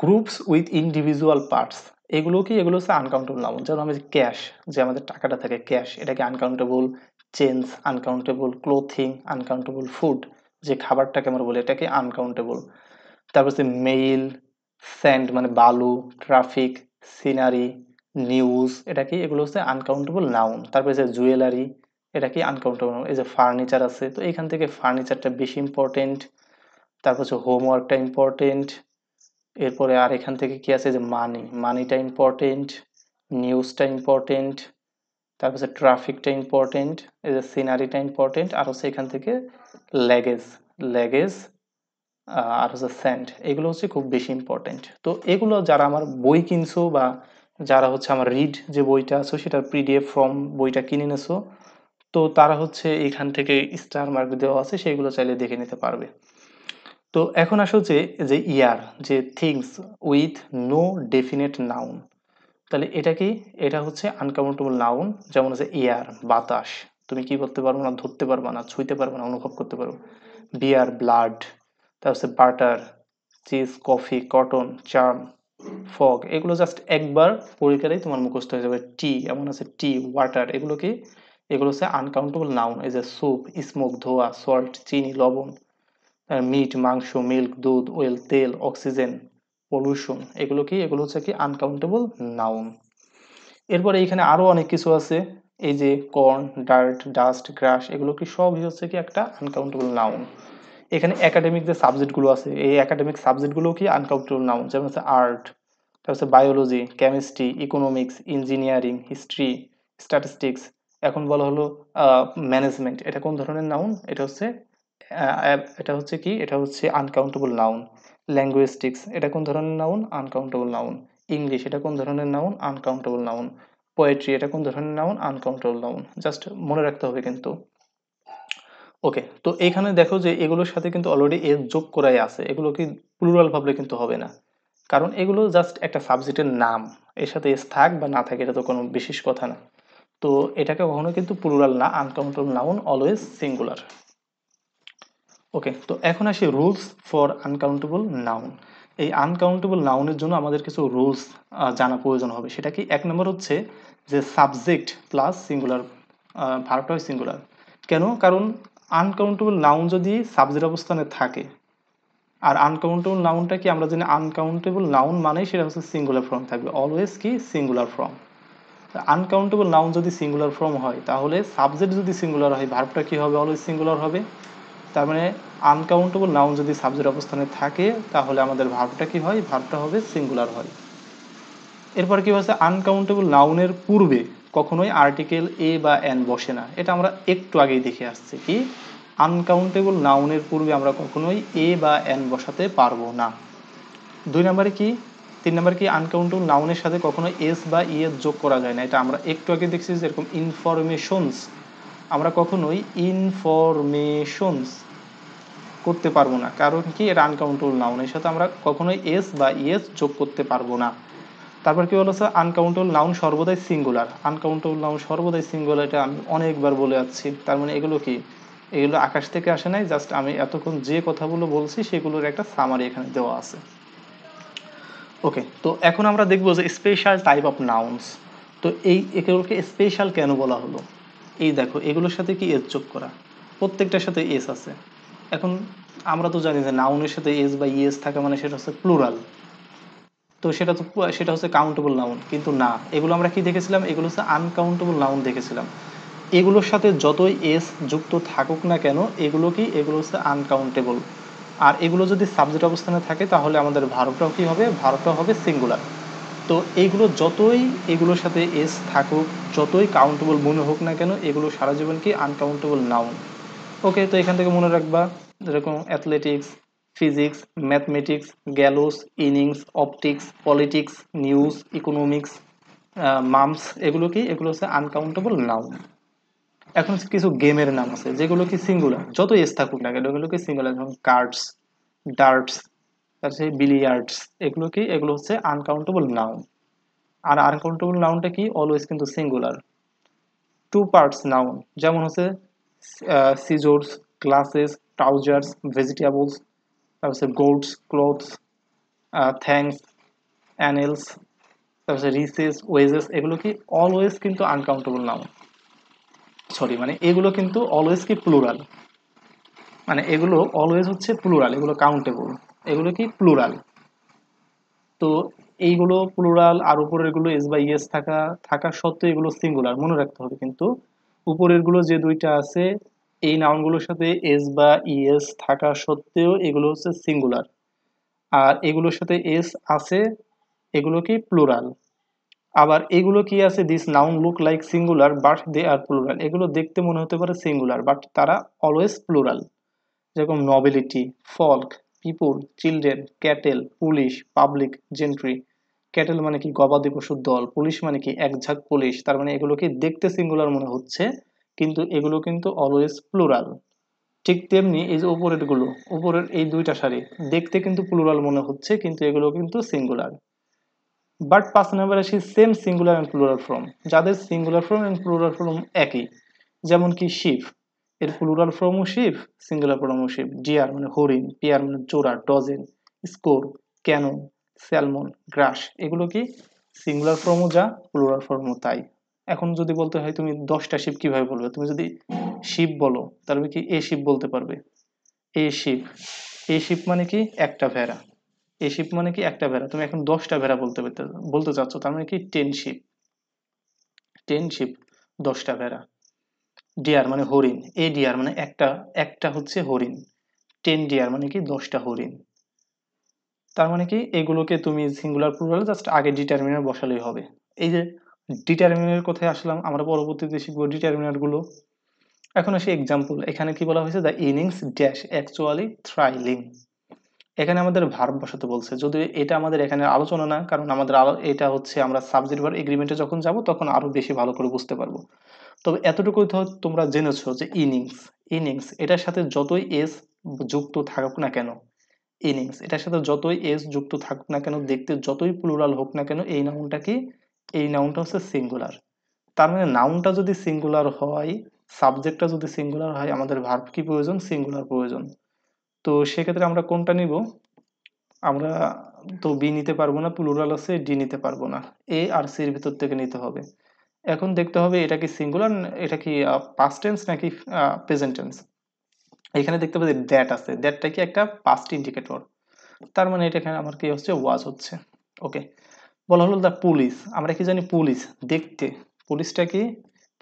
গ্রুপস উইথ ইন্ডিভিজুয়াল পার্টস। এগুলো কি, এগুলো হচ্ছে আনকাউন্টেবল নাউন। যেমন আমাদের ক্যাশ, যে আমাদের টাকাটা থাকে ক্যাশ, এটাকে uncountable. Change uncountable, clothing uncountable, food যে খাবারটাকে আমরা বলি এটাকে আনকাউন্টেবল। তারপর হচ্ছে মেইল, স্যান্ড মানে বালু, ট্রাফিক, সিনারি, নিউজ, এটা কি, এগুলো হচ্ছে আনকাউন্টেবল নাউন। তারপর হচ্ছে জুয়েলারি, এটা কি আনকাউন্টেবল। এই যে ফার্নিচার আছে, তো এখান থেকে ফার্নিচারটা বেশি ইম্পর্টেন্ট। তারপর হচ্ছে হোমওয়ার্কটা ইম্পর্টেন্ট। এরপরে আর এখান থেকে কি আছে, যে মানি, মানিটা ইম্পর্টেন্ট, নিউজটা ইম্পর্টেন্ট, তারপর হচ্ছে ট্রাফিকটা ইম্পর্টেন্ট, এই যে সিনারিটা ইম্পর্টেন্ট, আর হচ্ছে এখান থেকে লেগেজ, লেগেজ, আর হচ্ছে স্যান্ড, এগুলো হচ্ছে খুব বেশি ইম্পর্টেন্ট। তো এগুলো যারা আমার বই কিনছো বা যারা হচ্ছে আমার রিড যে বইটা আছে সেটার পিডিএফ ফর্ম বইটা কিনে নেছো, তো তারা হচ্ছে এখান থেকে স্টার মার্ক দেওয়া আছে, সেগুলো চাইলে দেখে নিতে পারবে। তো এখন আসো যে ইয়ার, যে things with no definite noun, তাহলে এটা কি, এটা হচ্ছে আনকাউন্টেবল নাউন। যেমন হচ্ছে এয়ার, বাতাস, তুমি কি করতে পারবে না, ধরতে পারবে না, ছুঁইতে পারবে না, অনুভব করতে পারবে। বিয়ার, ব্লাড, তারপর হচ্ছে butter, cheese, coffee, cotton, charm, fog, এগুলো জাস্ট একবার পরীক্ষাতেই তোমার মুখস্থ হয়ে যাবে। টি, এমন আছে টি, ওয়াটার, এগুলো কি, এগুলো হচ্ছে আনকাউন্টেবল নাউন। এই যে স্যুপ, স্মোক, ধোয়া, সল্ট, চিনি, লবণ, মিট, মাংস, মিল্ক, দুধ, ওয়েল, তেল, অক্সিজেন, পলিউশন, এগুলো কি, এগুলো হচ্ছে কি আনকাউন্টেবল নাউন। এরপরে এখানে আরো অনেক কিছু আছে, এই যে কর্ন, ডার্ট, ডাস্ট, গ্রাস, এগুলো কি সবই হচ্ছে কি একটা আনকাউন্টেবল নাউন। এখানে একাডেমিক যে সাবজেক্টগুলো আছে, এই একাডেমিক সাবজেক্টগুলো কি আনকাউন্টেবল নাউন। যেমন হচ্ছে আর্ট, তারপর হচ্ছে biology, chemistry, economics, engineering, history, statistics. এখন বলা হলো ম্যানেজমেন্ট, এটা কোন ধরনের নাউন, এটা হচ্ছে কি, এটা হচ্ছে আনকাউন্টেবল নাউন। ল্যাঙ্গুইস্টিক্স, এটা কোন ধরনের নাউন, আনকাউন্টেবল নাউন। ইংলিশ, এটা কোন ধরনের নাউন, আনকাউন্টেবল নাউন। পোয়েট্রি, এটা কোন ধরনের নাউন, আনকাউন্টেবল নাউন। জাস্ট মনে রাখতে হবে কিন্তু। ওকে, তো এখানে দেখো যে এগুলোর সাথে কিন্তু অলরেডি এর যোগ করাই আছে, এগুলো কি প্লুরাল ভাবলে কিন্তু হবে না, কারণ এগুলো জাস্ট একটা সাবজেক্টের নাম। এর সাথে এস থাক বা না থাকে এটা তো কোনো বিশেষ কথা না। তো এটাকে কখনো কিন্তু প্লুরাল না, আনকাউন্টেবল নাউন অলওয়েজ সিঙ্গুলার। ওকে, তো এখন আসি রুলস ফর আনকাউন্টেবল নাউন। এই আনকাউন্টেবল নাউনের জন্য আমাদের কিছু রুলস জানা প্রয়োজন হবে। সেটা কি? এক নম্বর হচ্ছে যে সাবজেক্ট প্লাস সিঙ্গুলার, ভার্বটা হয় সিঙ্গুলার। কেন? কারণ আনকাউন্টেবল নাউন যদি সাবজেক্ট অবস্থানে থাকে, আর আনকাউন্টেবল নাউনটা কি আমরা জানি, আনকাউন্টেবল নাউন মানে সেটা হচ্ছে সিঙ্গুলার ফর্ম থাকবে, অলওয়েজ কি সিঙ্গুলার ফর্ম। আনকাউন্টেবল নাউন যদি সিঙ্গুলার ফর্ম হয় তাহলে সাবজেক্ট যদি সিঙ্গুলার হয় ভার্বটা কি হবে? অলওয়েজ সিঙ্গুলার হবে। তার মানে আনকাউন্টেবল নাউন যদি সাবজেক্ট অবস্থানে থাকে তাহলে আমাদের ভার্বটা কি হয়? ভার্বটা হবে সিঙ্গুলার হয়। এরপর কি হচ্ছে, আনকাউন্টেবল নাউনের পূর্বে কখনোই আর্টিকেল এ বা এন বসে না। এটা আমরা একটু আগেই দেখে আসছি কি আনকাউন্টেবল নাউনের পূর্বে আমরা কখনোই এ বা এন বসাতে পারবো না। দুই নম্বরে কি, তিন নম্বরে কি, আনকাউন্টেবল নাউনের সাথে কখনো এস বা ই এস যোগ করা যায় না। এটা আমরা একটু আগে দেখছি, যেরকম ইনফরমেশনস, আমরা কখনোই ইনফরমেশনস করতে পারবো না, কারণ কি এটা আনকাউন্টেবল নাউন, এর সাথে আমরা কখনোই এস বা ইএস যোগ করতে পারবো না। তারপর কি বলেছে, আনকাউন্টেবল নাউন সর্বদাই সিঙ্গুলার। আনকাউন্টেবল নাউন সর্বদাই সিঙ্গুলার, এটা আমি অনেকবার বলে যাচ্ছি। তার মানে এগুলো কি, এগুলো আকাশ থেকে আসে নাই, জাস্ট আমি এতক্ষণ যে কথাগুলো বলছি সেগুলোর একটা সামারি এখানে দেওয়া আছে। ওকে, তো এখন আমরা দেখবো যে স্পেশাল টাইপ অফ নাউন্স। তো এগুলোকে স্পেশাল কেন বলা হলো? এই দেখো, এগুলোর সাথে কি এস যোগ করা, প্রত্যেকটার সাথে এস আছে। এখন আমরা তো জানি যে নাউনের সাথে এস বা ইএস থাকা মানে সেটা হচ্ছে প্লুরাল। তো সেটা হচ্ছে কাউন্টেবল নাউন, কিন্তু না, এগুলো আমরা কি দেখেছিলাম? এগুলো হচ্ছে আনকাউন্টেবল নাউন দেখেছিলাম। এগুলোর সাথে যতই এস যুক্ত থাকুক না কেন, এগুলো হচ্ছে আনকাউন্টেবল। আর এগুলো যদি সাবজেক্ট অবস্থানে থাকে তাহলে আমাদের ভার্বটাও কি হবে? ভার্বটাও হবে সিঙ্গুলার। তো এগুলোর সাথে এস থাকুক, যতই কাউন্টেবল মনে হোক না কেন, এগুলো সারা জীবন কি আনকাউন্টেবল নাউন। ওকে, তো এখান থেকে মনে রাখবা, যেরকম athletics, physics, mathematics, গ্যালোস, innings, optics, politics, news, economics, mum's, এগুলো হচ্ছে আনকাউন্টেবল নাউন। এখন হচ্ছে কিছু গেমের নাম আছে যেগুলো কি সিঙ্গুলার, যত এস থাকুক না কেন এগুলো কি সিঙ্গুলার, যেমন কার্ডস, ডার্টস, তারপরে বিলিয়ার্ডস, এগুলো হচ্ছে আনকাউন্টেবল নাউন। আর আনকাউন্টেবল নাউনটা কি? অলওয়েজ কিন্তু সিঙ্গুলার। টু পার্টস নাউন যেমন হচ্ছে সিজোর্স, গ্লাসেস, ট্রাউজার্স, ভেজিটেবলস, তারপর হচ্ছে গোটস, ক্লোথস, থ্যাঙ্কস, অ্যানেলস, তারপর হচ্ছে রিসেস, ওয়েজেস, এগুলো কি অলওয়েজ কিন্তু আনকাউন্টেবল নাউন। সরি, মানে এগুলো কিন্তু অলওয়েজ কি প্লুরাল, মানে এগুলো অলওয়েজ হচ্ছে প্লুরাল, এগুলো কাউন্টেবল, এগুলো কি প্লুরাল। তো এইগুলো প্লুরাল, আর উপরের গুলো এস বা ইএস থাকা সত্ত্বেও এগুলো সিঙ্গুলার, মনে রাখতে হবে কিন্তু। উপরের গুলো যে দুইটা আছে, এই নাউনগুলোর সাথে এস বা ইএস থাকা সত্ত্বেও এগুলো হচ্ছে সিঙ্গুলার, আর এগুলোর সাথে এস আছে, এগুলো কি প্লুরাল। আবার এগুলো কি আছে, this noun look like singular but they are plural, এগুলো দেখতে মনে হতে পারে সিঙ্গুলার বাট তারা অলওয়েজ প্লুরাল। যেরকম nobility, folk, people, children, cattle, police, public, gentry. Cattle মানে কি? গবাদি পশুর দল। পুলিশ মানে কি? এক ঝাঁক পুলিশ। তার মানে এগুলো কি দেখতে সিঙ্গুলার মনে হচ্ছে, কিন্তু এগুলো কিন্তু অলওয়েজ প্লুরাল। ঠিক তেমনি এই যে উপরের এই দুইটা সারি দেখতে কিন্তু প্লুরাল মনে হচ্ছে, কিন্তু এগুলো কিন্তু সিঙ্গুলার। বাট 5 নাম্বার আসি same singular and plural form, যাদের singular form and plural form একই। যেমন কি শিপ, এর প্লুরাল ফর্মও শিপ, সিঙ্গুলার ফর্মও শিপ। ডিয়ার মানে হরিণ, পেয়ার মানে জোড়া, dozen, score, cannon, salmon, grass, এগুলো কি সিঙ্গুলার ফর্মও যা, প্লুরাল ফর্মও তাই। এখন যদি বলতে হয় তুমি 10টা শিপ কিভাবে বলবে, তুমি যদি শিপ বলো তাহলে কি এ শিপ বলতে পারবে, এ শিপ। এ শিপ মানে কি? একটা ভেড়া। এ শিপ মানে কি? একটা ভেড়া। তুমি এখন 10টা ভেড়া বলতে চাচ্ছ, তার মানে কি 10 শিপ। 10 শিপ, 10টা ভেড়া। ডিয়ার মানে হরিণ, এ ডিয়ার মানে একটা, একটা হচ্ছে হরিণ। 10 ডিয়ার মানে কি? 10টা হরিণ। তার মানে কি এগুলোকে তুমি সিঙ্গুলার প্লুরাল জাস্ট আগে ডিটারমিনার বসালেই হবে। এই যে ডিটারমিনার কোথায় আসলাম, আমরা পরবর্তীতে শিখবো ডিটারমিনার গুলো। এখন আসি এক্সাম্পল। এখানে কি বলা হয়েছে? The innings dash actually thrilling. এখানে আমাদের ভার্ব বসাতে বলছে, যদিও এটা আমাদের এখানে আলোচনা না, কারণ এটা হচ্ছে আমরা সাবজেক্ট ভার্ব এগ্রিমেন্টে যখন যাব তখন আরো বেশি ভালো করে বুঝতে পারবো। তবে এতটুকু তো তোমরা জেনেছো যে ইনিংস, এটার সাথে যতই এস যুক্ত থাকুক না কেন, ইনিংস, এটার সাথে যতই এস যুক্ত থাকুক না কেন, দেখতে যতই প্লুরাল হোক না কেন, এই নাউনটা কি, এই নাউনটা হচ্ছে সিঙ্গুলার। তার মানে নাউনটা যদি সিঙ্গুলার হয়, সাবজেক্টটা যদি সিঙ্গুলার হয়, আমাদের ভার্ব কি প্রয়োজন, সিঙ্গুলার প্রয়োজন। তো সেক্ষেত্রে আমরা কোনটা নিব, আমরা তো বি নিতে পারবো না, প্লুরাল আছে, ডি নিতে পারবো না, এ আর সির ভিতর থেকে নিতে হবে। এখন দেখতে হবে এটা কি সিঙ্গুলার, এটা কি পাস্ট টেন্স নাকি প্রেজেন্ট টেন্স। এখানে দেখতে পাচ্ছি দ্যাট আছে, দ্যাটটা কি একটা পাস্ট ইন্ডিকেটর, তার মানে এটা এখানে আমার কি হচ্ছে, ওয়াজ হচ্ছে। ওকে, বলা হলো দ্য পুলিশ, আমরা কি জানি পুলিশ দেখতে, পুলিশটা কি,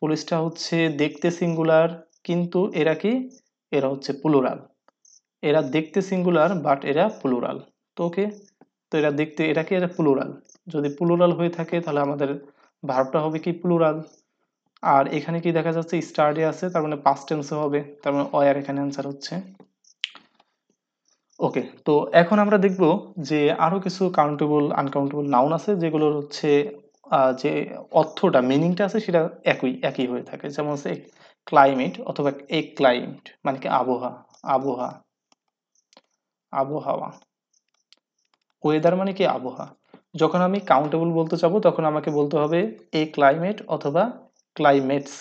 পুলিশটা হচ্ছে দেখতে সিঙ্গুলার, কিন্তু এরা কি, এরা হচ্ছে প্লুরাল, এরা দেখতে সিঙ্গুলার বাট এরা প্লুরাল। তো ওকে, তো এরা দেখতে, এটা কি, এরা প্লুরাল, যদি প্লুরাল হয়ে থাকে তাহলে আমাদের ভার্বটা হবে কি প্লুরাল। আর এখানে কি দেখা যাচ্ছে স্টাডি আছে, তার মানে পাস্ট টেন্সে হবে, তার মানে ওয়ার এখানে অ্যান্সার হচ্ছে। ওকে, তো এখন আমরা দেখব যে আরো কিছু কাউন্টেবল আনকাউন্টেবল নাউন আছে যেগুলোর হচ্ছে যে অর্থটা, মিনিংটা আছে সেটা একই একই হয়ে থাকে। যেমন হচ্ছে ক্লাইমেট অথবা এ ক্লাইমেট মানে কি আবহাওয়া, আবহাওয়া, আবহাওয়া, ওয়েদার মানে কি আবহাওয়া। যখন আমি কাউন্টেবল বলতে চাবো তখন আমাকে বলতে হবে এ ক্লাইমেট অথবা ক্লাইমেটস,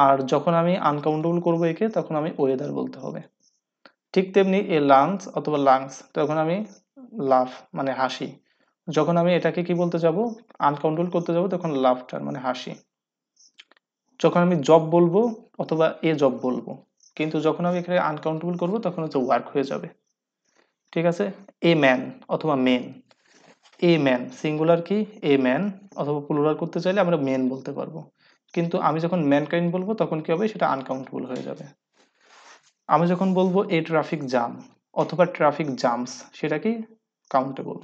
আর যখন আমি আনকাউন্টেবল করবো একে তখন আমি ওয়েদার বলতে হবে। ঠিক তেমনি এ লাংস অথবা লাংস, তখন আমি লাফ মানে হাসি, যখন আমি এটাকে কি বলতে যাব, আনকাউন্টেবল করতে যাব, তখন লাফটার মানে হাসি। যখন আমি জব বলবো অথবা এ জব বলবো, কিন্তু যখন আমি এখানে আনকাউন্টেবল করবো তখন হচ্ছে ওয়ার্ক হয়ে যাবে। ঠিক আছে, এ ম্যান অথবা মেন, এ ম্যান সিঙ্গুলার কি, এ ম্যান, অথবা প্লুরাল করতে চাইলে আমরা মেন বলতে পারবো, কিন্তু আমি যখন ম্যানকাইন্ড বলবো তখন কি হবে, সেটা আনকাউন্টেবল হয়ে যাবে। আমি যখন বলবো এ ট্রাফিক জ্যাম অথবা ট্রাফিক জামস, সেটা কি কাউন্টেবল,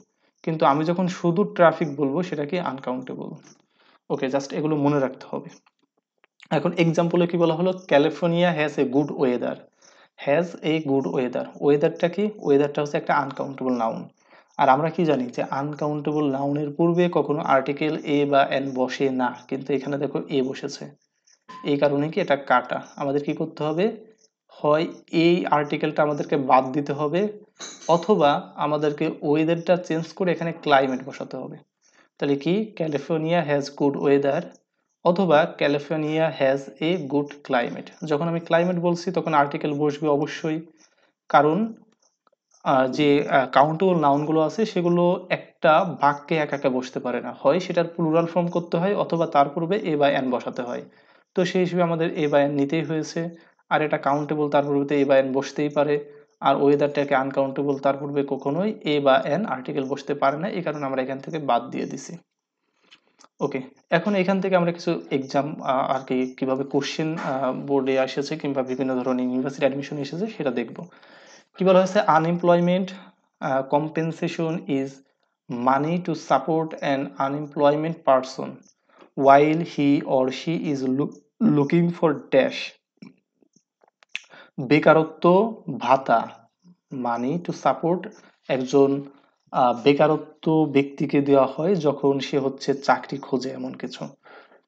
কিন্তু আমি যখন শুধু ট্রাফিক বলবো সেটা কি আনকাউন্টেবল। ওকে, জাস্ট এগুলো মনে রাখতে হবে। এখন এক্সাম্পলে কি বলা হলো, California has a good weather, has a good weather, ওয়েদারটা কি, ওয়েদারটা হচ্ছে একটা আনকাউন্টেবল নাউন। আর আমরা কি জানি যে আনকাউন্টেবল নাউনের পূর্বে কখনো আর্টিকেল এ বা এন বসে না, কিন্তু এখানে দেখো এ বসেছে, এই কারণে কি এটা কাটা, আমাদের কি করতে হবে, হয় এই আর্টিকেলটা আমাদেরকে বাদ দিতে হবে, অথবা আমাদেরকে ওয়েদারটা চেঞ্জ করে এখানে ক্লাইমেট বসাতে হবে। তাহলে কি, ক্যালিফোর্নিয়া হ্যাজ গুড ওয়েদার অথবা California has a good climate. যখন আমি ক্লাইমেট বলছি তখন আর্টিকেল বসবে অবশ্যই, কারণ যে কাউন্টেবল নাউনগুলো আছে সেগুলো একটা বাক্যে একা একা বসতে পারে না, হয় সেটার প্লুরাল ফর্ম করতে হয় অথবা তার পূর্বে এ বা এন বসাতে হয়। তো সেই হিসেবে আমাদের এ বা এন নিতেই হয়েছে। আর এটা কাউন্টেবল, তার পূর্বে এ বা এন বসতেই পারে। আর ওয়েদারটাকে আনকাউন্টেবল, তার পূর্বে কখনোই এ বা এন আর্টিকেল বসতে পারে না, এই কারণে আমরা এখান থেকে বাদ দিয়ে দিছি। ওকে, এখন এখান থেকে আমরা কিছু এক্সাম আর কি কিভাবে কোশ্চেন বোর্ডে এসেছে কিংবা বিভিন্ন ধরনের ইউনিভার্সিটি অ্যাডমিশন এসেছে সেটা দেখব। কি বলা হয়েছে, unemployment compensation is money to support an unemployment person while he or she is looking for dash, বেকারত্ব ভাতা, মানি টু সাপোর্ট একজন বেকারত্ব ব্যক্তিকে দেওয়া হয় যখন সে হচ্ছে চাকরি খোঁজে, এমন কিছু।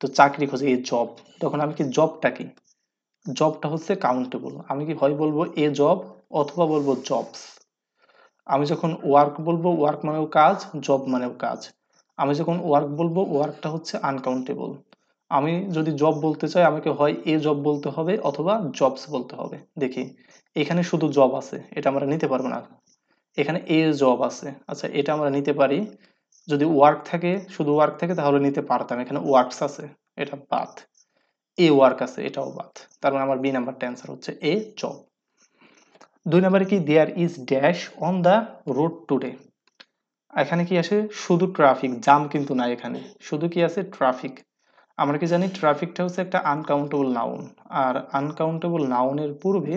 তো চাকরি খোঁজে এ জব, তখন আমি কি জবটা কি, জবটা হচ্ছে কাউন্টেবল, আমি কি হয় বলবো এ জব অথবা বলবো জবস। আমি যখন ওয়ার্ক বলবো, ওয়ার্ক মানেও কাজ, জব মানেও কাজ। আমি যখন ওয়ার্ক বলবো, ওয়ার্কটা হচ্ছে আনকাউন্টেবল। আমি যদি জব বলতে চাই আমাকে হয় এ জব বলতে হবে অথবা জবস বলতে হবে। দেখি, এখানে শুধু জব আছে, এটা আমরা নিতে পারবো না, এখানে এ জব আছে, আচ্ছা এটা আমরা নিতে পারি। যদি ওয়ার্ক থাকে, শুধু ওয়ার্ক থাকে তাহলে নিতে পারতাম, এখানে ওয়ার্কস আছে, এটা বাদ। এ ওয়ার্ক আছে, এটাও বাদ, তার মানে আমার বি নাম্বারটা অ্যান্সার হচ্ছে এ জব। 2 নম্বরে কি, there is dash on the road today, এখানে কি আসে, শুধু ট্রাফিক, জাম কিন্তু না, এখানে শুধু কি আছে, ট্রাফিক। আমরা কি জানি ট্রাফিকটা হচ্ছে একটা আনকাউন্টেবল নাউন, আর আনকাউন্টেবল নাউনের পূর্বে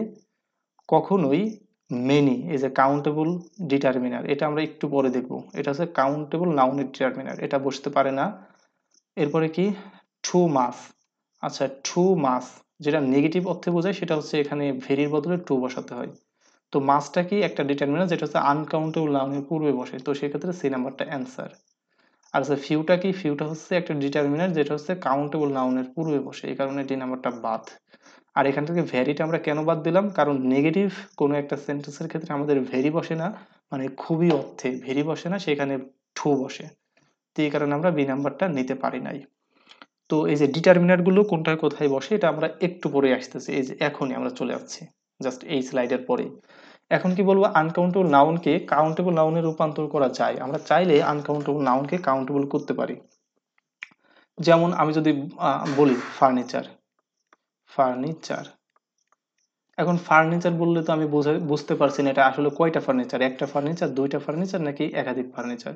কখনোই মেনি, এই যে কাউন্টেবল ডিটারমিনার, এটা আমরা একটু পরে দেখব, এটা হচ্ছে কাউন্টেবল নাউনের ডিটারমিনার, এটা বসতে পারে না। এরপরে কি, টু মাস, আচ্ছা টু মাস যেটা নেগেটিভ অর্থে বোঝায় সেটা হচ্ছে এখানে ভেরির বদলে টু বসাতে হয়। তো মাসটা কি একটা ডিটারমিনার যেটা হচ্ছে আনকাউন্টেবল নাউনের পূর্বে বসে, তো সেক্ষেত্রে সি নাম্বারটা অ্যান্সার। আর হচ্ছে ফিউটা কি, ফিউটা হচ্ছে একটা ডিটারমিনার যেটা হচ্ছে কাউন্টেবল নাউনের পূর্বে বসে, এই কারণে ডি নাম্বারটা বাদ। আর এখান থেকে ভ্যারিটা আমরা কেন বাদ দিলাম, কারণ নেগেটিভ কোনো একটা সেন্টেন্সের ক্ষেত্রে আমাদের ভেরি বসে না, মানে খুবই অর্থে ভেরি বসে না, সেখানে টু বসে। তো এই কারণে আমরা বি নাম্বারটা নিতে পারি নাই। তো এই যে ডিটারমিনার গুলো কোনটায় কোথায় বসে এটা আমরা একটু পরে আসতেছি, এই যে এখনই আমরা চলে যাচ্ছি জাস্ট এই স্লাইডের পরে। এখন কি বলবো, আনকাউন্টেবল নাউনকে কাউন্টেবল নাউনে রূপান্তর করা যায়। আমরা চাইলে আনকাউন্টেবল নাউনকে কাউন্টেবল করতে পারি। যেমন আমি যদি বলি ফার্নিচার, ফার্নিচার। এখন ফার্নিচার বললে তো আমি বুঝতে পারছি না এটা আসলে কয়টা ফার্নিচার, একটা ফার্নিচার, দুইটা ফার্নিচার, নাকি একাধিক ফার্নিচার।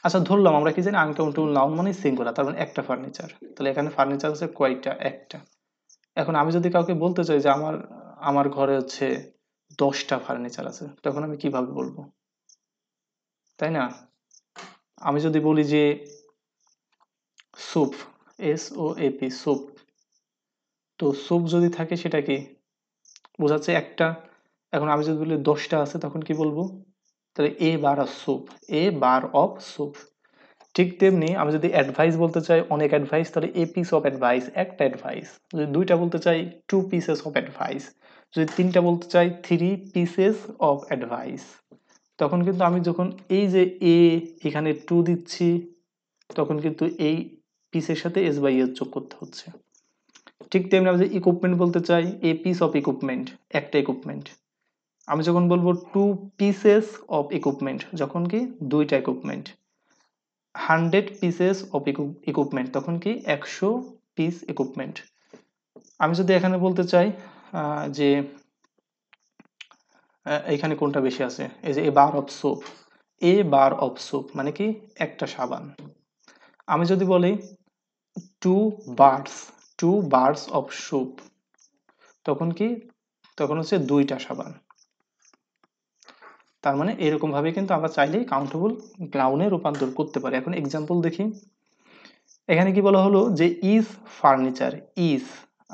আচ্ছা ধরলাম আমরা কি জানি আনকাউন্টেবল নাউন মানে সিঙ্গুলার, তার মানে একটা ফার্নিচার। তাহলে এখানে ফার্নিচার হচ্ছে কয়টা, একটা। এখন আমি যদি কাউকে বলতে চাই যে আমার আমার ঘরে হচ্ছে 10টা ফার্নিচার আছে, তখন আমি কিভাবে বলবো, তাই না? আমি যদি বলি যে স্যুপ, SOAP, স্যুপ, তো স্যুপ যদি থাকে সেটা কি বোঝাচ্ছে একটা। এখন আমি যদি বলি 10টা আছে, তখন কি বলবো, তাহলে a bar of soap, a bar of soap. ঠিক তেমনি আমি যদি অ্যাডভাইস বলতে চাই অনেক অ্যাডভাইস, তাহলে এ পিস অফ অ্যাডভাইস, একটা অ্যাডভাইস। যদি দুইটা বলতে চাই 2 পিসেস অফ অ্যাডভাইস। যদি তিনটা বলতে চাই 3 পিসেস অফ অ্যাডভাইস। তখন কিন্তু আমি যখন এই যে এ এখানে 2 দিচ্ছি, তখন কিন্তু এই পিসের সাথে এস বাই এস যোগ করতে হচ্ছে। ঠিক তেমনি আমি যদি ইকুইপমেন্ট বলতে চাই, এ পিস অফ ইকুইপমেন্ট, একটা ইকুইপমেন্ট। আমি যখন বলবো 2 পিসেস অফ ইকুইপমেন্ট, যখন কি দুইটা ইকুইপমেন্ট। 100 পিসেস অফ ইকুইপমেন্ট, তখন কি 100 পিস ইকুইপমেন্ট। আমি যদি এখানে বলতে চাই যে এখানে কোনটা বেশি আছে, এই যে a bar of soap, a bar of soap মানে কি একটা সাবান। আমি যদি বলি two bars, two bars of soap, তখন কি, তখন হচ্ছে দুইটা সাবান। তার মানে এরকম ভাবে কিন্তু আমরা চাইলেই কাউন্টেবল নাউনে রূপান্তর করতে পারি। এখন এক্সাম্পল দেখি, এখানে কি বলা হলো যে ইজ ফার্নিচার, ইজ।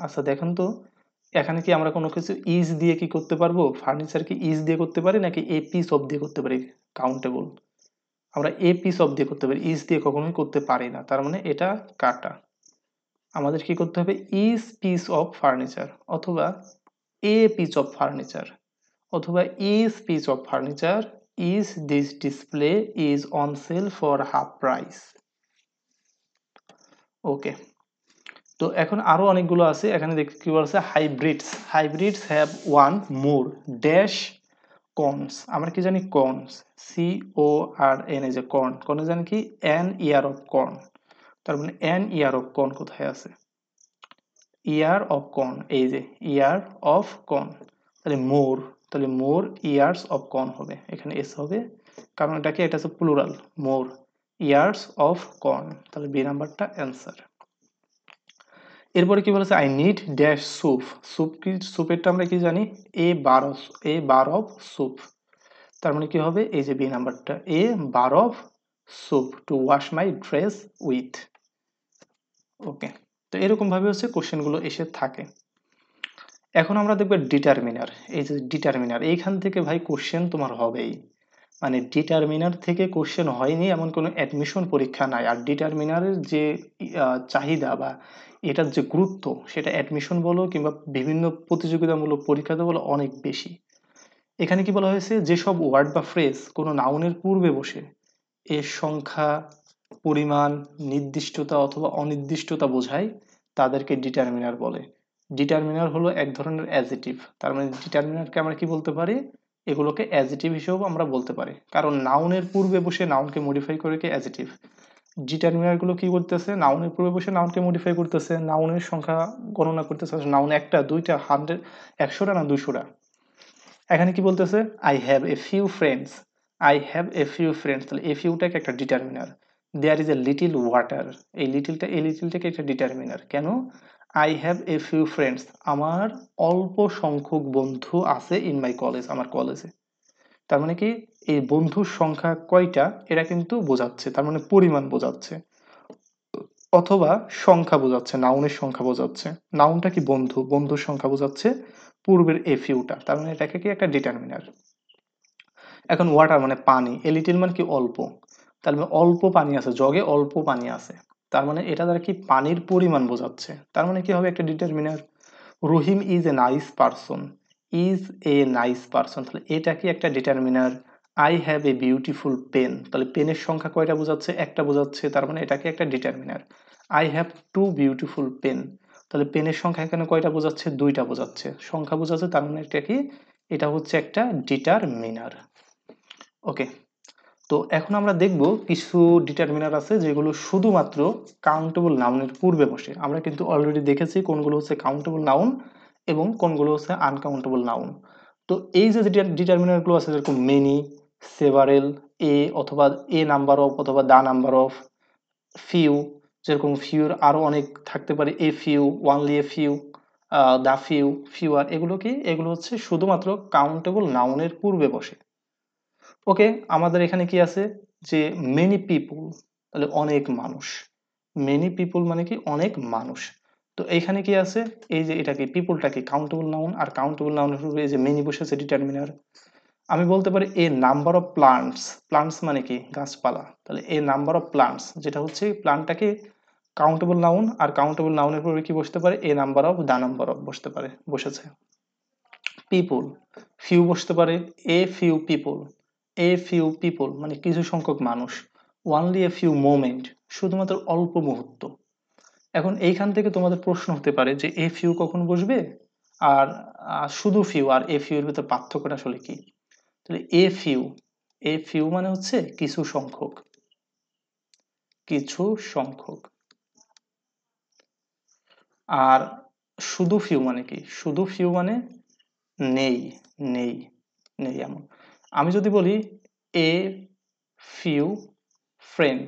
আচ্ছা দেখেন তো, এখানে কি আমরা কোনো কিছু ইজ দিয়ে কি করতে পারবো, ফার্নিচার কি ইজ দিয়ে করতে পারি নাকি এ পিস অফ দিয়ে করতে পারি কাউন্টেবল? আমরা এ পিস অফ দিয়ে করতে পারি, ইজ দিয়ে কখনোই করতে পারি না, তার মানে এটা কাটা। আমাদের কি করতে হবে, ইজ পিস অফ ফার্নিচার, অথবা এ পিস অফ ফার্নিচার, অথবা is piece of furniture, is this display is on sale for half price. Okay, তো এখন আরো অনেকগুলো আছে। এখানে দেখতে কি বলছে, hybrids, hybrids have one more dash corns. আমরা কি জানি কর্নস, CORN, এই যে কর্ন, কর্ন জানি কি অ্যান ইয়ার অফ কর্ন। তার মানে অ্যান ইয়ার অফ কর্ন কোথায় আছে, ইয়ার অফ কর্ন, এই যে ইয়ার অফ কর্ন। তাহলে মোর, তাহলে মোর ইয়ার্স অফ কর্ন হবে, এখানে এস হবে, কারণ এটা কি, এটা হচ্ছে plural, more years of corn. তাহলে বি নাম্বারটা অ্যান্সার। এরপরে কি বলেছে, I need dash soup, soup কি, স্যুপেরটা আমরা কি জানি, এ বার অফ স্যুপ। তার মানে কি হবে, এই যে বি নাম্বারটা, a bar of soap to wash my dress with. Okay, তো এরকম ভাবে হচ্ছে কোশ্চেন গুলো এসে থাকে। এখন আমরা দেখবো ডিটারমিনার। এই যে ডিটারমিনার, এইখান থেকে ভাই কোশ্চেন তোমার হবেই, মানে ডিটারমিনার থেকে কোশ্চেন হয়নি এমন কোনো অ্যাডমিশন পরীক্ষা নাই। আর ডিটারমিনারের যে চাহিদা বা এটার যে গুরুত্ব, সেটা অ্যাডমিশন বলো কিংবা বিভিন্ন প্রতিযোগিতামূলক পরীক্ষাতে বলো অনেক বেশি। এখানে কি বলা হয়েছে, যেসব ওয়ার্ড বা ফ্রেজ কোনো নাউনের পূর্বে বসে এর সংখ্যা, পরিমাণ, নির্দিষ্টতা অথবা অনির্দিষ্টতা বোঝায়, তাদেরকে ডিটারমিনার বলে। ডিটারমিনার হলো এক ধরনের অ্যাডজেক্টিভ। তার মানে ডিটারমিনারকে আমরা কি বলতে পারি, এগুলোকে অ্যাডজেক্টিভ হিসেবেও আমরা বলতে পারি, কারণ নাউনের পূর্বে বসে নাউনকে মডিফাই করে কি অ্যাডজেক্টিভ। ডিটারমিনার গুলো কি করতেছে, নাউনের পূর্বে বসে নাউনকে মডিফাই করতেছে, নাউনের সংখ্যা গণনা করতেছে, নাউন একটা, দুইটা, 100, 100টা না 200টা। এখানে কি বলতেছে, I have a few friends, I have a few friends, তাহলে এ ফিউটাকে একটা determiner. There is a little water, এই লিটিলটাকে একটা ডিটারমিনার। কেন, I have a few friends, আমার অল্প সংখ্যক বন্ধু আছে ইন মাই কলেজ, আমার কলেজে। তার মানে কি, এই বন্ধুর সংখ্যা কয়টা এটা কিন্তু বোঝাচ্ছে, তার মানে পরিমাণ বোঝাচ্ছে, অথবা সংখ্যা বোঝাচ্ছে, নাউনের সংখ্যা বোঝাচ্ছে। নাউনটা কি বন্ধু, বন্ধুর সংখ্যা বোঝাচ্ছে পূর্বের এ ফিউটা, তার মানে এটাকে কি একটা ডিটারমিনার। এখন ওয়াটার মানে পানি, এ লিটিল মানে কি অল্প, তার মানে অল্প পানি আছে, জগে অল্প পানি আছে, তার মানে এটা দ্বারা কি পানির পরিমাণ বোঝাচ্ছে, তার মানে কি হবে একটা determiner. Rahim is a nice person, is a nice person, তাহলে এটা কি একটা determiner. I have a beautiful pen, তাহলে পেনের সংখ্যা কয়টা বোঝাচ্ছে, একটা বোঝাচ্ছে, তার মানে এটা কি একটা determiner. I have two beautiful pen, তাহলে পেনের সংখ্যা এখানে কয়টা বোঝাচ্ছে, দুইটা বোঝাচ্ছে, সংখ্যা বোঝাচ্ছে, তার মানে এটা কি, এটা হচ্ছে একটা ডিটারমিনার। ওকে, তো এখন আমরা দেখব কিছু ডিটারমিনার আছে যেগুলো শুধুমাত্র কাউন্টেবল নাউনের পূর্বে বসে। আমরা কিন্তু অলরেডি দেখেছি কোনগুলো হচ্ছে কাউন্টেবল নাউন এবং কোনগুলো হচ্ছে আনকাউন্টেবল নাউন। তো এই যে ডিটারমিনারগুলো আছে যেরকম মেনি, সেভারেল, এ অথবা এ নাম্বার অফ অথবা দা নাম্বার অফ, ফিউ, যেরকম ফিউর আরো অনেক থাকতে পারে, a few, only a few, the few, fewer, এগুলো কি, এগুলো হচ্ছে শুধুমাত্র কাউন্টেবল নাউনের পূর্বে বসে। ওকে, আমাদের এখানে কি আছে যে মেনি পিপুল, তাহলে অনেক মানুষ, মেনি পিপুল মানে কি অনেক মানুষ। তো এইখানে কি আছে, এই যে এটা কি, পিপুলটা কি কাউন্টেবল নাউন, আর কাউন্টেবল নাউনের পূর্বে এই যে মেনি বসেছে ডিটারমিনার। আমি বলতে পারি এ নাম্বার অফ প্লান্টস, প্লান্টস মানে কি গাছপালা, তাহলে এ নাম্বার অফ প্লান্টস যেটা হচ্ছে প্লান্টটাকে কাউন্টেবল নাউন, আর কাউন্টেবল নাউনের পূর্বে কি বসতে পারে, a number of, the number of বসতে পারে, বসেছে। পিপুল, ফিউ বসতে পারে, a few people, a few পিপুল মানে কিছু সংখ্যক মানুষ, ওয়ানলি এ ফিউ মোমেন্ট শুধুমাত্র অল্প মুহূর্ত। এখন এইখান থেকে তোমাদের প্রশ্ন হতে পারে যে এ ফিউ কখন বসবে, আর শুধু ফিউ আর এ ফিউ এর ভিতর পার্থক্যটা আসলে কি। তাহলে এ ফিউ, এ ফিউ মানে হচ্ছে কিছু সংখ্যক, কিছু সংখ্যক, আর শুধু ফিউ মানে কি, শুধু ফিউ মানে নেই, নেই, নেই এমন। আমি যদি বলি a few friend,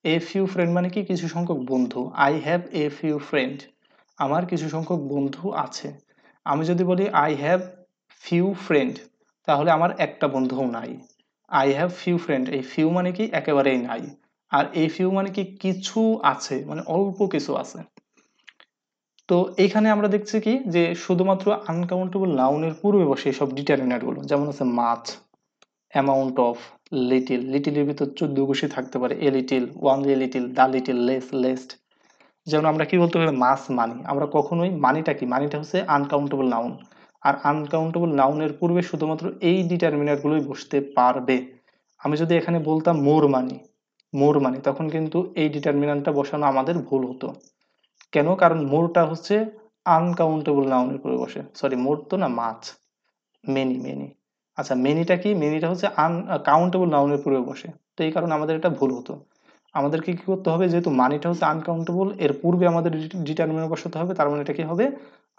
a few friend মানে কি কিছু সংখ্যক বন্ধু, I have a few friend, আমার কিছু সংখ্যক বন্ধু আছে। আমি যদি বলি আই হ্যাভ ফিউ ফ্রেন্ড, তাহলে আমার একটা বন্ধুও নাই। আই হ্যাভ ফিউ ফ্রেন্ড, এই ফিউ মানে কি একেবারেই নাই, আর এই ফিউ মানে কি কিছু আছে, মানে অল্প কিছু আছে। তো এইখানে আমরা দেখছি কি যে শুধুমাত্র আনকাউন্টেবল নাউনের পূর্বে বসে সব ডিটারমিনার গুলো, যেমন আছে মাছ, অ্যামাউন্ট অফ, লিটিল, লিটিলের ভিতর 14 বসে থাকতে পারে, a little, only little, the little, less, least. যেমন আমরা কি বলতে পারি মাস মানি, আমরা কখনোই মানিটা কি, মানিটা হচ্ছে আনকাউন্টেবল নাউন, আর আনকাউন্টেবল নাউনের পূর্বে শুধুমাত্র এই ডিটারমিনার গুলোই বসতে পারবে। আমি যদি এখানে বলতাম মোর মানি, মোর মানি, তখন কিন্তু এই ডিটারমিনারটা বসানো আমাদের ভুল হতো। কেন, কারণ মোরটা হচ্ছে আনকাউন্টেবল নাউনের পূর্বে বসে, সরি মোর তো না, মাছ, মেনি, মেনি। আচ্ছা মেনিটা কি, মেনিটা হচ্ছে আনকাউন্টেবল নাউনের পূর্বে বসে, তো এই কারণে আমাদের এটা ভুল হতো। আমাদেরকে কি করতে হবে, যেহেতু মানিটা হচ্ছে আনকাউন্টেবল, এর পূর্বে আমাদের ডিটারমিনার বসাতে হবে, তার মানে এটা কি হবে,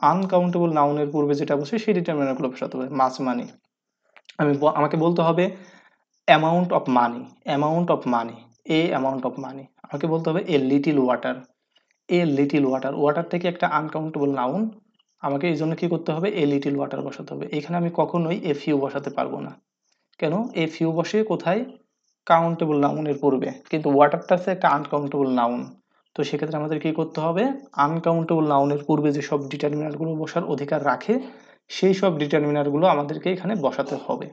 আনকাউন্টেবল নাউনের পূর্বে যেটা বসে সেই ডিটারমিনার গুলো বসাতে হবে, মাছ মানি। আমাকে বলতে হবে amount of money, amount of money, A amount of money. আমাকে বলতে হবে এ লিটিল ওয়াটার, এ লিটিল ওয়াটার, ওয়াটার থেকে একটা আনকাউন্টেবল নাউন, আমাকে এই জন্য কি করতে হবে, এ লিটিল ওয়াটার বসাতে হবে। এখানে আমি কখনোই এ ফিউ বসাতে পারবো না। কেন, এ ফিউ বসে কোথায়, কাউন্টেবল নাউনের পূর্বে, কিন্তু ওয়াটারটা আছে একটা আনকাউন্টেবল নাউন। তো সেক্ষেত্রে আমাদের কি করতে হবে, আনকাউন্টেবল নাউনের পূর্বে যে সব ডিটারমিনার গুলো বসার অধিকার রাখে সেই সব ডিটারমিনার গুলো আমাদেরকে এখানে বসাতে হবে।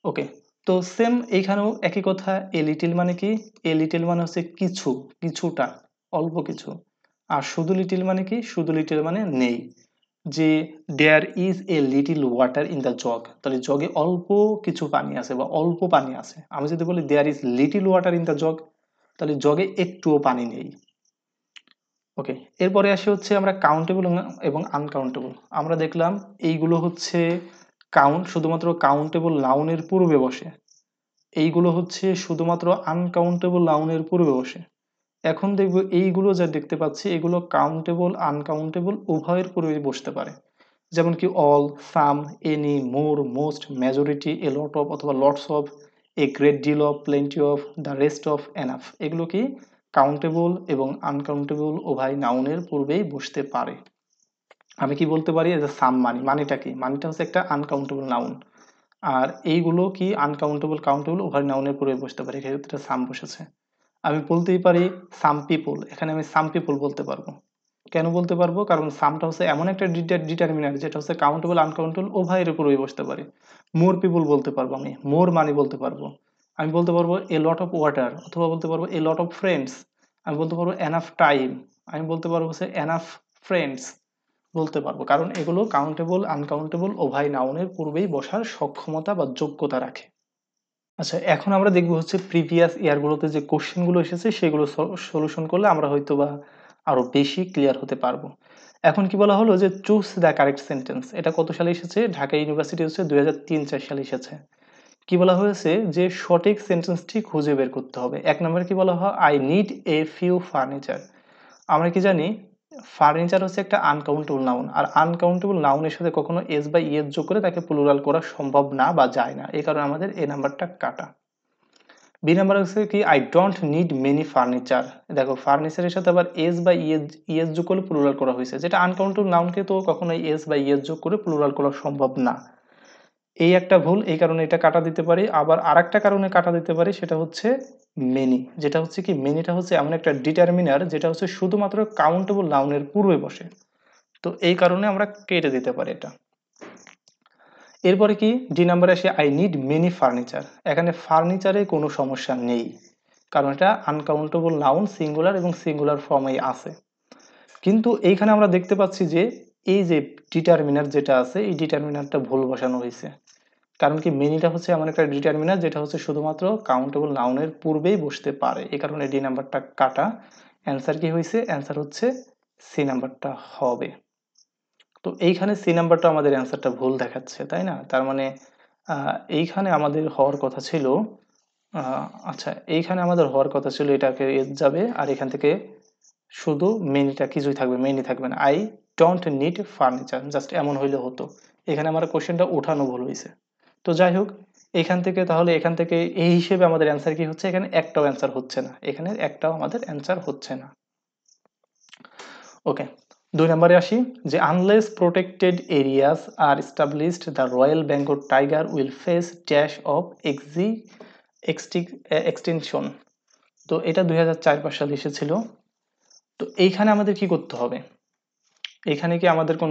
ওকে, তো সেম এইখানেও একই কথা, এ লিটিল মানে কি, এ লিটিল মানে হচ্ছে কিছু, কিছুটা, অল্প কিছু। আর শুধু লিটিল মানে কি, শুধু লিটিল মানে নেই। যে there is a little water in the jug, তাহলে জগে অল্প কিছু পানি আছে বা অল্প পানি আছে। আমি যদি বলি there is little water in the jug, তাহলে জগে একটুও পানি নেই। ওকে, এরপরে আসে হচ্ছে আমরা কাউন্টেবল এবং আনকাউন্টেবল। আমরা দেখলাম এইগুলো হচ্ছে কাউন্ট, শুধুমাত্র কাউন্টেবল নাউনের পূর্বে বসে, এইগুলো হচ্ছে শুধুমাত্র আনকাউন্টেবল নাউনের পূর্বে বসে। এখন দেখবো এইগুলো যা দেখতে পাচ্ছি এগুলো কাউন্টেবল আনকাউন্টেবল উভয়ের পূর্বে বসতে পারে। যেমন কি all, some, any, more, most, majority, a lot of অথবা lots of, a great deal of, plenty of, the rest of, enough, এগুলো কি কাউন্টেবল এবং আনকাউন্টেবল উভয় নাউনের পূর্বেই বসতে পারে। আমি কি বলতে পারি যে সাম মানি, মানিটা কি, মানিটা হচ্ছে একটা আনকাউন্টেবল নাউন, আর এইগুলো কি আনকাউন্টেবল কাউন্টেবল উভয় নাউনের পূর্বে বসতে পারে, এক্ষেত্রে সাম বসেছে। আমি বলতেই পারি সাম পিপল, এখানে আমি সাম পিপল বলতে পারবো। কেন বলতে পারবো, কারণ সামটা হচ্ছে এমন একটা ডিটারমিনার যেটা হচ্ছে কাউন্টেবল আনকাউন্টেবল উভয়ের উপরেই বসতে পারে। মোর পিপল বলতে পারবো, আমি মোর মানি বলতে পারবো, আমি বলতে পারবো এ লট অফ ওয়াটার, অথবা বলতে পারবো এ লট অফ ফ্রেন্ডস, আমি বলতে পারবো এনাফ টাইম, আমি বলতে পারবো হচ্ছে এনাফ ফ্রেন্ডস, বলতে পারবো, কারণ এগুলো কাউন্টেবল আনকাউন্টেবল উভয় নাউনের পূর্বেই বসার সক্ষমতা বা যোগ্যতা রাখে। আচ্ছা, এখন আমরা দেখবো হচ্ছে প্রিভিয়াস ইয়ারগুলোতে যে কোশ্চেনগুলো এসেছে সেগুলো সলিউশন করলে আমরা হয়তো বা আরো বেশি ক্লিয়ার হতে পারবো। এখন কি বলা হলো যে চুজ দ্য কারেক্ট সেন্টেন্স, এটা কত সালে এসেছে? ঢাকা ইউনিভার্সিটি হচ্ছে 2003-4 সালে এসেছে। কি বলা হয়েছে যে সঠিক সেন্টেন্সটি খুঁজে বের করতে হবে। এক নম্বরে কি বলা হয়? I need a few furniture. আমরা কি জানি ফার্নিচার হচ্ছে একটা আনকাউন্টেবল নাউন, আর আনকাউন্টেবল নাউনের সাথে কখনো এস বা ইএস যোগ করে তাকে প্লুরাল করা সম্ভব না বা যায় না, এই কারণে আমাদের এই নাম্বারটা কাটা। বি নাম্বার হচ্ছে কি I don't need many furniture. দেখো ফার্নিচারের সাথে আবার এস বা ইএস যোগ করে প্লুরাল করা হয়েছে, যেটা আনকাউন্টেবল নাউনকে তো কখনোই এস বা ইএস যোগ করে প্লুরাল করা সম্ভব না। এই একটা ভুল, এই কারণে এটা কাটা দিতে পারি। আবার আরেকটা কারণে কাটা দিতে পারি, সেটা হচ্ছে মেনি। যেটা হচ্ছে কি মেনিটা হচ্ছে এমন একটা ডিটারমিনার যেটা হচ্ছে শুধুমাত্র কাউন্টেবল নাউনের পূর্বে বসে, তো এই কারণে আমরা কেটে দিতে পারি এটা। এরপরে কি ডি নাম্বারে আসে আই নিড মেনি ফার্নিচার। এখানে ফার্নিচারে কোনো সমস্যা নেই, কারণ এটা আনকাউন্টেবল নাউন সিঙ্গুলার এবং সিঙ্গুলার ফর্মেই আছে। কিন্তু এইখানে আমরা দেখতে পাচ্ছি যে এই যে ডিটারমিনার যেটা আছে এই ডিটারমিনারটা ভুল বসানো হয়েছে। কারণ কি মেনিটা হচ্ছে এমন একটা ডিটারমিনার যেটা হচ্ছে শুধুমাত্র কাউন্টেবল নাউনের পূর্বেই বসতে পারে, এই কারণে ডি নাম্বারটা কাটা। অ্যান্সার কি হয়েছে? অ্যান্সার হচ্ছে সি নাম্বারটা হবে। তো এইখানে সি নাম্বারটা আমাদের অ্যান্সারটা ভুল দেখাচ্ছে, তাই না? তার মানে এইখানে আমাদের হওয়ার কথা ছিল আচ্ছা, এইখানে আমাদের হওয়ার কথা ছিল এটাকে এস যাবে, আর এখান থেকে শুধু মেনিটা কিছুই থাকবে, মেনি থাকবে না। I don't need furniture, just এমন হইলে হতো। এখানে আমার কোশ্চেনটা ওঠানো ভুল হয়েছে। তো যাই হোক, এখান থেকে তাহলে এখান থেকে এই হিসেবে আমাদের অ্যান্সার কি হচ্ছে? এখানে একটাও অ্যান্সার হচ্ছে না, এখানে একটাও আমাদের অ্যান্সার হচ্ছে না। ওকে, 2 নম্বরে আসি যে unless protected areas R established the royal Bengal tiger will face dash of extinction. তো এটা 2004-5 সালে এসেছিল। তো এইখানে আমাদের কি করতে হবে? এখানে কি আমাদের কোন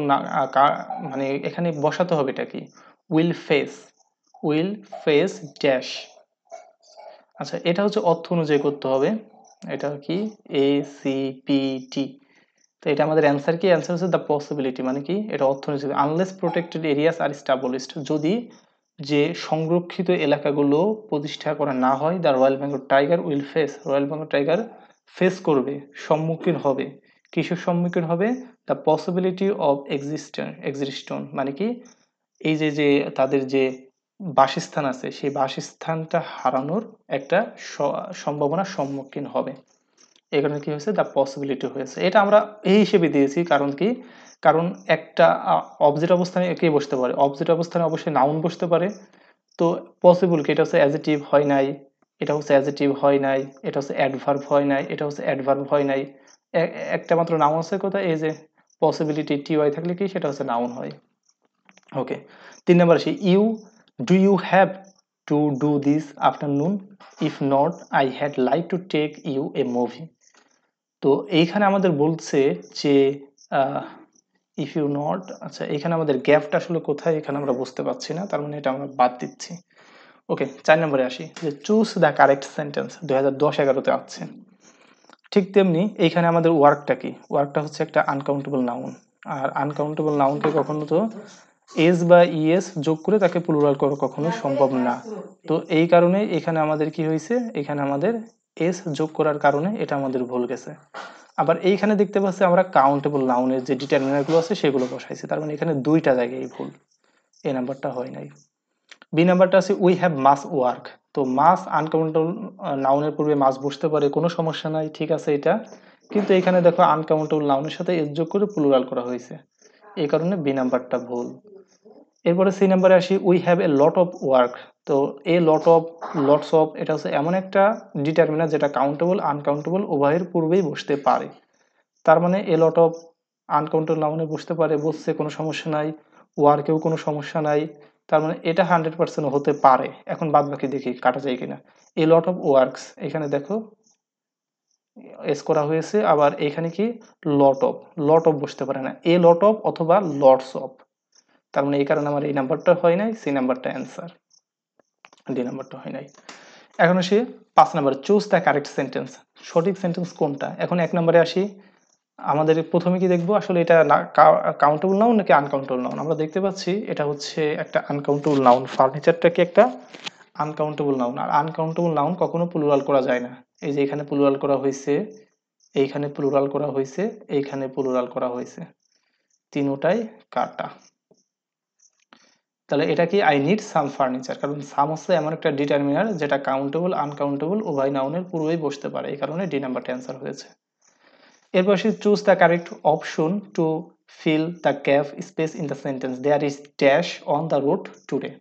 মানে এখানে বসাতে হবে এটা কি? Will face, will face dash. আচ্ছা, এটা হচ্ছে অর্থ অনুযায়ী করতে হবে। এটা কি? A C P T. তো এটা আমাদের অ্যান্সার কি? অ্যান্সার হচ্ছে দ্য পসিবিলিটি, মানে কি এটা অর্থ অনুযায়ী। আনলেস প্রোটেক্টেড এরিয়াস আর স্টাবলিশড, যদি যে সংরক্ষিত এলাকাগুলো প্রতিষ্ঠা করা না হয়, the royal Bengal tiger will face, royal Bengal tiger face করবে, সম্মুখীন হবে। কিসের সম্মুখীন হবে? দ্য পসিবিলিটি অফ এক্সিস্টন, মানে কি এই যে যে তাদের যে বাসস্থান আছে সেই বাসস্থানটা হারানোর একটা সম্ভাবনার সম্মুখীন হবে। এই কারণে কি হয়েছে? দ্য পসিবিলিটি হয়েছে। এটা আমরা এই হিসেবে দিয়েছি, কারণ কি? কারণ একটা অবজেক্ট অবস্থানে কে বসতে পারে? অবজেক্ট অবস্থানে অবশ্যই নাউন বসতে পারে। তো পসিবল কি? এটা হচ্ছে অ্যাজেটিভ হয় নাই, এটা হচ্ছে অ্যাজেটিভ হয় নাই, এটা হচ্ছে অ্যাডভার্ব হয় নাই, এটা হচ্ছে অ্যাডভার্ব হয় নাই। একটা মাত্র নাউন আছে কোথায়? এই যে পসিবিলিটি, টি ওয়াই থাকলে কি সেটা হচ্ছে নাউন হয়। ওকে, 3 নাম্বার আসি। Do you have to do this afternoon? If not, I had like to take you a movie. তো এইখানে আমাদের বলছে যে ইফ ইউ নট, আচ্ছা এখানে আমাদের গ্যাপটা আসলে কোথায় এখানে আমরা বুঝতে পারছি না, তার মানে এটা আমরা বাদ দিচ্ছি। ওকে, 4 নম্বরে আসি যে চুজ দ্য কারেক্ট সেন্টেন্স, 2010-11-তে আসছে। ঠিক তেমনি এইখানে আমাদের ওয়ার্কটা কি? ওয়ার্কটা হচ্ছে একটা আনকাউন্টেবল নাউন, আর আনকাউন্টেবল নাউনকে কখনো তো এস বা ইএস যোগ করে তাকে প্লুরাল করা কখনোই সম্ভব না। তো এই কারণে এখানে আমাদের কি হয়েছে? এখানে আমাদের এস যোগ করার কারণে এটা আমাদের ভুল গেছে। আবার এইখানে দেখতে পাচ্ছি আমরা কাউন্টেবল নাউনের যে ডিটারমিনারগুলো আছে সেগুলো বসাইছি, তার মানে এখানে দুইটা জায়গায় ভুল, এই নাম্বারটা হয় নাই। বি নাম্বারটা আছে উই হ্যাভ মাস ওয়ার্ক। তো মাস আনকাউন্টেবল নাউনের পূর্বে মাস বসতে পারে, কোনো সমস্যা নাই, ঠিক আছে এটা। কিন্তু এখানে দেখো আনকাউন্টেবল নাউনের সাথে এস যোগ করে প্লুরাল করা হয়েছে, এই কারণে বি নাম্বারটা ভুল। এরপরে সি নাম্বারে আসি we have a lot of work. তো এ লট অফ, লটস অফ, এটা হচ্ছে এমন একটা ডিটারমিনার যেটা কাউন্টেবল আনকাউন্টেবল উভয়ের পূর্বেই বসতে পারে। তার মানে এ লট অফ আনকাউন্টেবল নাউনে বসতে পারে, বসছে, কোনো সমস্যা নাই। ওয়ার্কেও কোনো সমস্যা নাই, তার মানে এটা 100% হতে পারে। এখন বাদ বাকি দেখি কাটা যায় কিনা। এ লট অফ ওয়ার্কস, এখানে দেখো এস করা হয়েছে, আবার এখানে কি লট অফ বসতে পারে না, এ লট অফ অথবা লটস অফ, তার মানে এই কারণে আমার এই নাম্বারটা হয় নাই, সি নাম্বারটা অ্যান্সার, ডি নাম্বারটা হয় নাই। এখন আসি 5 number, choose the correct sentence, সঠিক সেন্টেন্স কোনটা। এখন 1 নম্বরে আসি আমাদের প্রথমে কি দেখবো আসলে এটা কাউন্টেবল নাউন নাকি আনকাউন্টেবল নাউন। আমরা দেখতে পাচ্ছি এটা হচ্ছে একটা আনকাউন্টেবল নাউন, ফার্নিচারটা কি একটা আনকাউন্টেবল নাউন। আর আনকাউন্টেবল নাউন কখনো প্লুরাল করা যায় না। এই যে এখানে প্লুরাল করা হয়েছে, এইখানে প্লুরাল করা হয়েছে, এইখানে প্লুরাল করা হয়েছে, তিনোটাই কাটা। তাহলে এটা কি আই নিড সাম ফার্নিচার, কারণ সাম হচ্ছে এমন একটা ডিটারমিনার যেটা কাউন্টেবল আনকাউন্টেবল উভয় নাউনের পূর্বেই বসতে পারে, এই কারণে ডি নাম্বারটা অ্যান্সার হয়েছে। এরপর সে choose the correct option to fill the gap space in the sentence there is dash on the road today.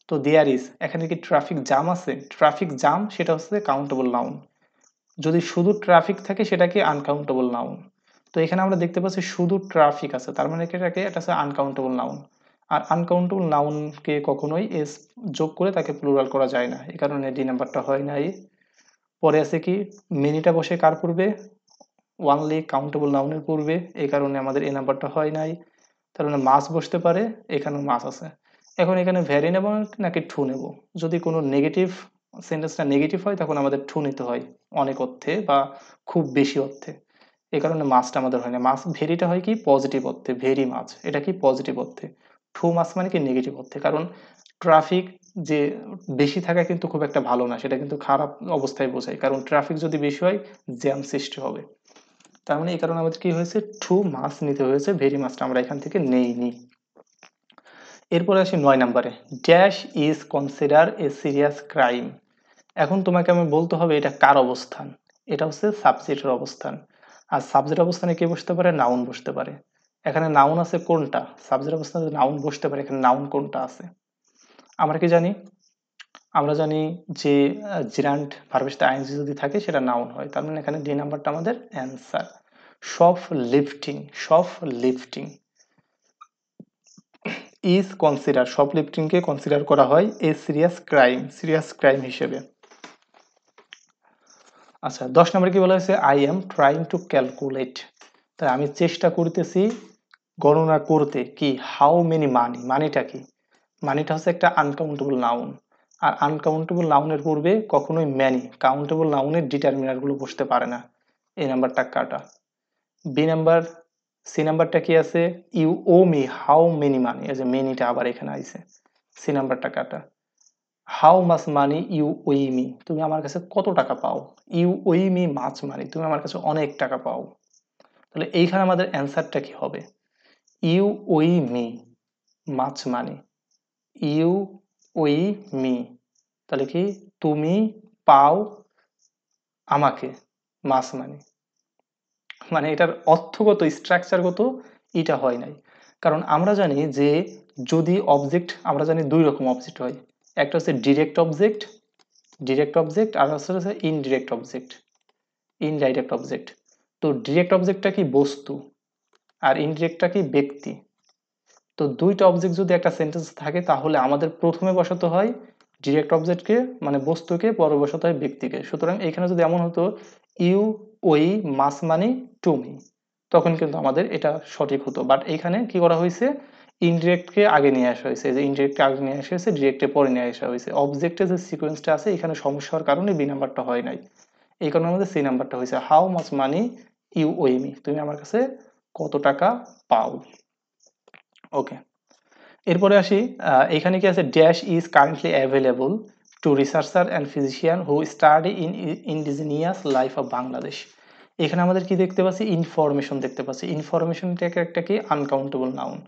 তো দেয়ার ইজ, এখানে কি ট্রাফিক জ্যাম আছে? ট্রাফিক জ্যাম সেটা হচ্ছে কাউন্টেবল নাউন। যদি শুধু ট্রাফিক থাকে সেটা কি আনকাউন্টেবল নাউন। তো এখানে আমরা দেখতে পাচ্ছি শুধু ট্রাফিক আছে, তার মানে এটাকে এটা হচ্ছে আনকাউন্টেবল নাউন। আর আনকাউন্টেবল নাউনকে কখনোই এস যোগ করে তাকে প্লুরাল করা যায় না, এই কারণে ডি নাম্বারটা হয় নাই। পরে আছে কি মেনিটা বসে কার পূর্বে? ওয়ানলি কাউন্টেবল নাউনের পূর্বে, এই কারণে আমাদের এই নাম্বারটা হয় নাই। তার মানে মাছ বসতে পারে, এখানেও মাছ আছে। এখন এখানে ভ্যারি নেব নাকি ঠু নেব? যদি কোনো নেগেটিভ সেন্টেন্সটা নেগেটিভ হয় তখন আমাদের ঠু নিতে হয় অনেক অর্থে বা খুব বেশি অর্থে, এই কারণে মাছটা আমাদের হয় না। মাছ ভেরিটা হয় কি পজিটিভ অর্থে, ভেরি মাছ, এটা কি পজিটিভ অর্থে। ঠু মাছ মানে কি নেগেটিভ অর্থে, কারণ ট্রাফিক যে বেশি থাকা কিন্তু খুব একটা ভালো না, সেটা কিন্তু খারাপ অবস্থায় বোঝায়, কারণ ট্রাফিক যদি বেশি হয় জ্যাম সৃষ্টি হবে। তার মানে এই কারণে আমাদের কি হয়েছে টু মাছ নিতে হয়েছে, ভেরি মাছটা আমরা এখান থেকে নেইনি। এরপরে আসি 9 নম্বরে, dash is consider A serious crime. এখন তোমাকে আমি বলতে হবে এটা কার অবস্থান। এটা হচ্ছে সাবজেক্টের অবস্থান। আর সাবজেক্ট অবস্থানে কে বসতে পারে? নাউন বসতে পারে। এখানে নাউন আছে কোনটা? সাবজেক্ট অবস্থানে নাউন বসতে পারে, এখানে নাউন কোনটা আছে? আমরা কি জানি? আমরা জানি যে জিরান্ড ভার্বের সাথে আইএনজি যদি থাকে সেটা নাউন হয়, তার মানে এখানে ডি নাম্বারটা আমাদের অ্যান্সার। Shoplifting, shoplifting is consider, শপ লিফটিংকে কনসিডার করা হয় a serious crime, serious crime হিসেবে। আচ্ছা 10 নম্বরে কি বলা হয়েছে? I am trying to calculate, তাই আমি চেষ্টা করতেছি গণনা করতে কি হাউ মেনি মানি। মানিটা কি? মানিটা হচ্ছে একটা আনকাউন্টেবল নাউন, আর আনকাউন্টেবল নাউনের পূর্বে কখনোই ম্যানি কাউন্টেবল নাউনের ডিটারমিনার গুলো বসতে পারে না, এই নাম্বারটা কাটা। বি নাম্বার, সি নাম্বারটা কি আছে? You owe me how many money, এই যে মেনিটা আবার এখানে আইছে, সি নাম্বারটা কাটা। How much money you owe me, তুমি আমার কাছে কত টাকা পাও। ইউ ওই মি মাছ মানি, তুমি আমার কাছে অনেক টাকা পাও। তাহলে এইখানে আমাদের অ্যান্সারটা কি হবে? You owe me much money, you owe me, তাহলে কি তুমি পাও আমাকে মাছ মানি। মানে এটার অর্থগত স্ট্রাকচারগত এটা হয় নাই, কারণ আমরা জানি যে যদি অবজেক্ট, আমরা জানি দুই রকম অবজেক্ট হয়, একটা হচ্ছে ডিরেক্ট অবজেক্ট, ডিরেক্ট অবজেক্ট, আর হচ্ছে ইনডিরেক্ট অবজেক্ট, ইনডাইরেক্ট অবজেক্ট। তো ডিরেক্ট অবজেক্টটা কি বস্তু, আর ইনডিরেক্টটা কি ব্যক্তি। তো দুইটা অবজেক্ট যদি একটা সেন্টেন্স থাকে তাহলে আমাদের প্রথমে বসাতে হয় ডিরেক্ট অবজেক্টকে, মানে বস্তুকে, পরে বসাতে হয় ব্যক্তিকে। সুতরাং এখানে যদি এমন হতো ইউ ওই মাস মানি টু মি, তখন কিন্তু আমাদের এটা সঠিক হতো। বাট এখানে কি করা হয়েছে? ইনডিরেক্টকে আগে নিয়ে আসা হয়েছে, যে ইনডিরেক্টকে আগে নিয়ে আসা হয়েছে, ডিরেক্টে পরে নিয়ে আসা হয়েছে। অবজেক্টের যে সিকোয়েন্সটা আছে এখানে সমস্যার কারণে বি নাম্বারটা হয় নাই, এই কারণে আমাদের সি নাম্বারটা হয়েছে how much money you owe me, তুমি আমার কাছে কত টাকা পাও। ওকে, এরপরে আসি, এখানে কি আছে? Dash is currently available to researcher and physician who study in indigenous life of Bangladesh. এখানে আমাদের কি দেখতে পাচ্ছি? ইনফরমেশন দেখতে পাচ্ছি। ইনফরমেশনটাকে একটা কি আনকাউন্টেবল নাউন।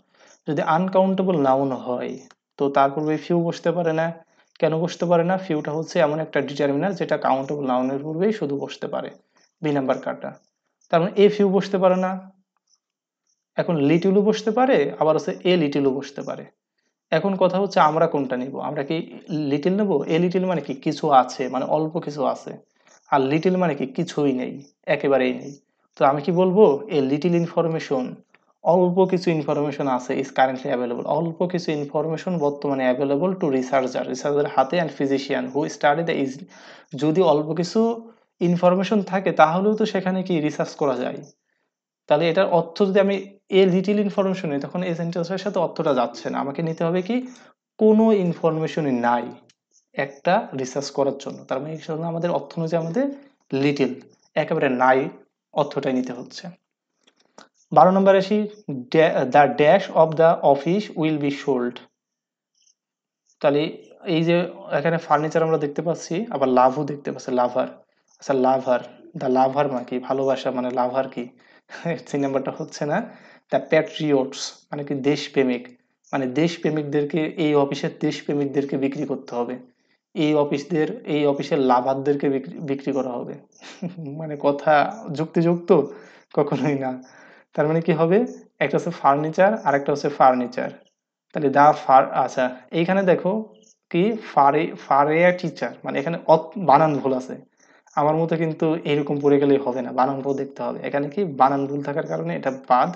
যদি আনকাউন্টেবল নাউন হয় তো তার পূর্বে ফিউ বসতে পারে না। কেন বসতে পারে না? ফিউটা হচ্ছে এমন একটা ডিটারমিনার যেটা কাউন্টেবল নাউনের পূর্বেই শুধু বসতে পারে, বি নাম্বার কাটা। তার মানে এ ফিউ বসতে পারে না। এখন লিটিলও বসতে পারে, আবার হচ্ছে এ লিটিলও বসতে পারে। এখন কথা হচ্ছে আমরা কোনটা নিব? আমরা কি লিটল নেব? এ লিটল মানে কি কিছু আছে, মানে অল্প কিছু আছে। আর লিটল মানে কি কিছুই নেই, একেবারেই নেই। তো আমি কি বলবো? এ লিটল ইনফরমেশন, অল্প কিছু ইনফরমেশন আছে ইজ কারেন্টলি অ্যাভেলেবল, অল্প কিছু ইনফরমেশন বর্তমানে অ্যাভেলেবল টু রিসার্চার, রিসার্চারের হাতে, and physician who study the is. যদি অল্প কিছু ইনফরমেশন থাকে তাহলেও তো সেখানে কি রিসার্চ করা যায়। তাহলে এটার অর্থ যদি আমি এ লিটিল ইনফরমেশন নিই তখন এই সেন্টেন্সের সাথে অর্থটা যাচ্ছে না। আমাকে নিতে হবে কি কোনো ইনফরমেশনই নাই একটা রিসার্চ করার জন্য, তার মানে এই জন্য আমাদের অর্থ অনুযায়ী আমাদের লিটিল, একেবারে নাই অর্থটাই নিতে হচ্ছে। 12 নম্বর আসি, the dash of the office will be sold. তাহলে এই যে এখানে ফার্নিচার আমরা দেখতে পাচ্ছি, আবার লাভও দেখতে পাচ্ছি, লাভার। আচ্ছা লাভার, দ্য লাভার মানে কি, ভালোবাসা মানে লাভার কি? সি নাম্বারটা হচ্ছে না। দ্য প্যাট্রিয়টস মানে কি, দেশপ্রেমিক। মানে দেশপ্রেমিকদেরকে, এই অফিসের দেশপ্রেমিকদেরকে বিক্রি করতে হবে, এই অফিসের লাভারদেরকে বিক্রি করা হবে। মানে কথা যুক্তিযুক্ত? কখনোই না। তার মানে কি হবে, একটা হচ্ছে ফার্নিচার আর একটা হচ্ছে ফার্নিচার। তাহলে দা ফার, আচ্ছা এইখানে দেখো কি, ফারে টিচার, মানে এখানে বানান ভুল আছে। আমার মতো কিন্তু এরকম পড়ে গেলেই হবে না, বানানটাও দেখতে হবে। এখানে কি বানান ভুল থাকার কারণে এটা বাদ,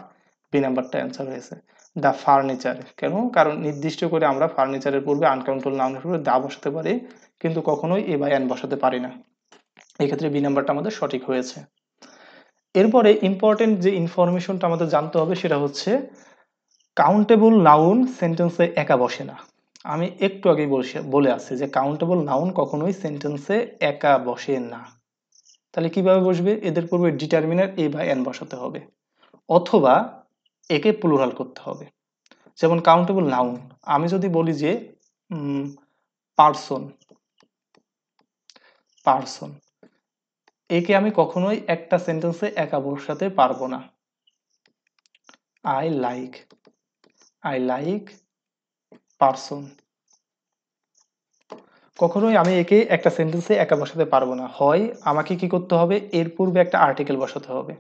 বি নাম্বারটা অ্যান্সার হয়েছে। দা ফার্নিচার কেন, কারণ নির্দিষ্ট করে আমরা ফার্নিচারের পূর্বে আনকাউন্টেবল নাউনের পূর্বে দা বসাতে পারি, কিন্তু কখনোই এ বা এন বসাতে পারি না। এই ক্ষেত্রে বি নাম্বারটা আমাদের সঠিক হয়েছে। এরপরে ইম্পর্টেন্ট যে ইনফরমেশনটা আমাদের জানতে হবে সেটা হচ্ছে, কাউন্টেবল নাউন সেন্টেন্সে একা বসে না। আমি একটু আগেই বলে আসছি যে কাউন্টেবল নাউন কখনোই সেন্টেন্সে একা বসে না। তাহলে কিভাবে বসবে, এদের পূর্বে ডিটারমিনার এ বা এন বসাতে হবে, অথবা একে প্লুরাল করতে হবে। যেমন কাউন্টেবল নাউন, আমি যদি বলি যে পার্সন, পার্সন, একে আমি কখনোই একটা সেন্টেন্সে একা বসাতে পারবো না। I like, I like person, কখনোই আমি একে একটা সেন্টেন্সে একা বসাতে পারবো না। হয় আমাকে কি করতে হবে, এর পূর্বে একটা আর্টিকেল বসাতে হবে।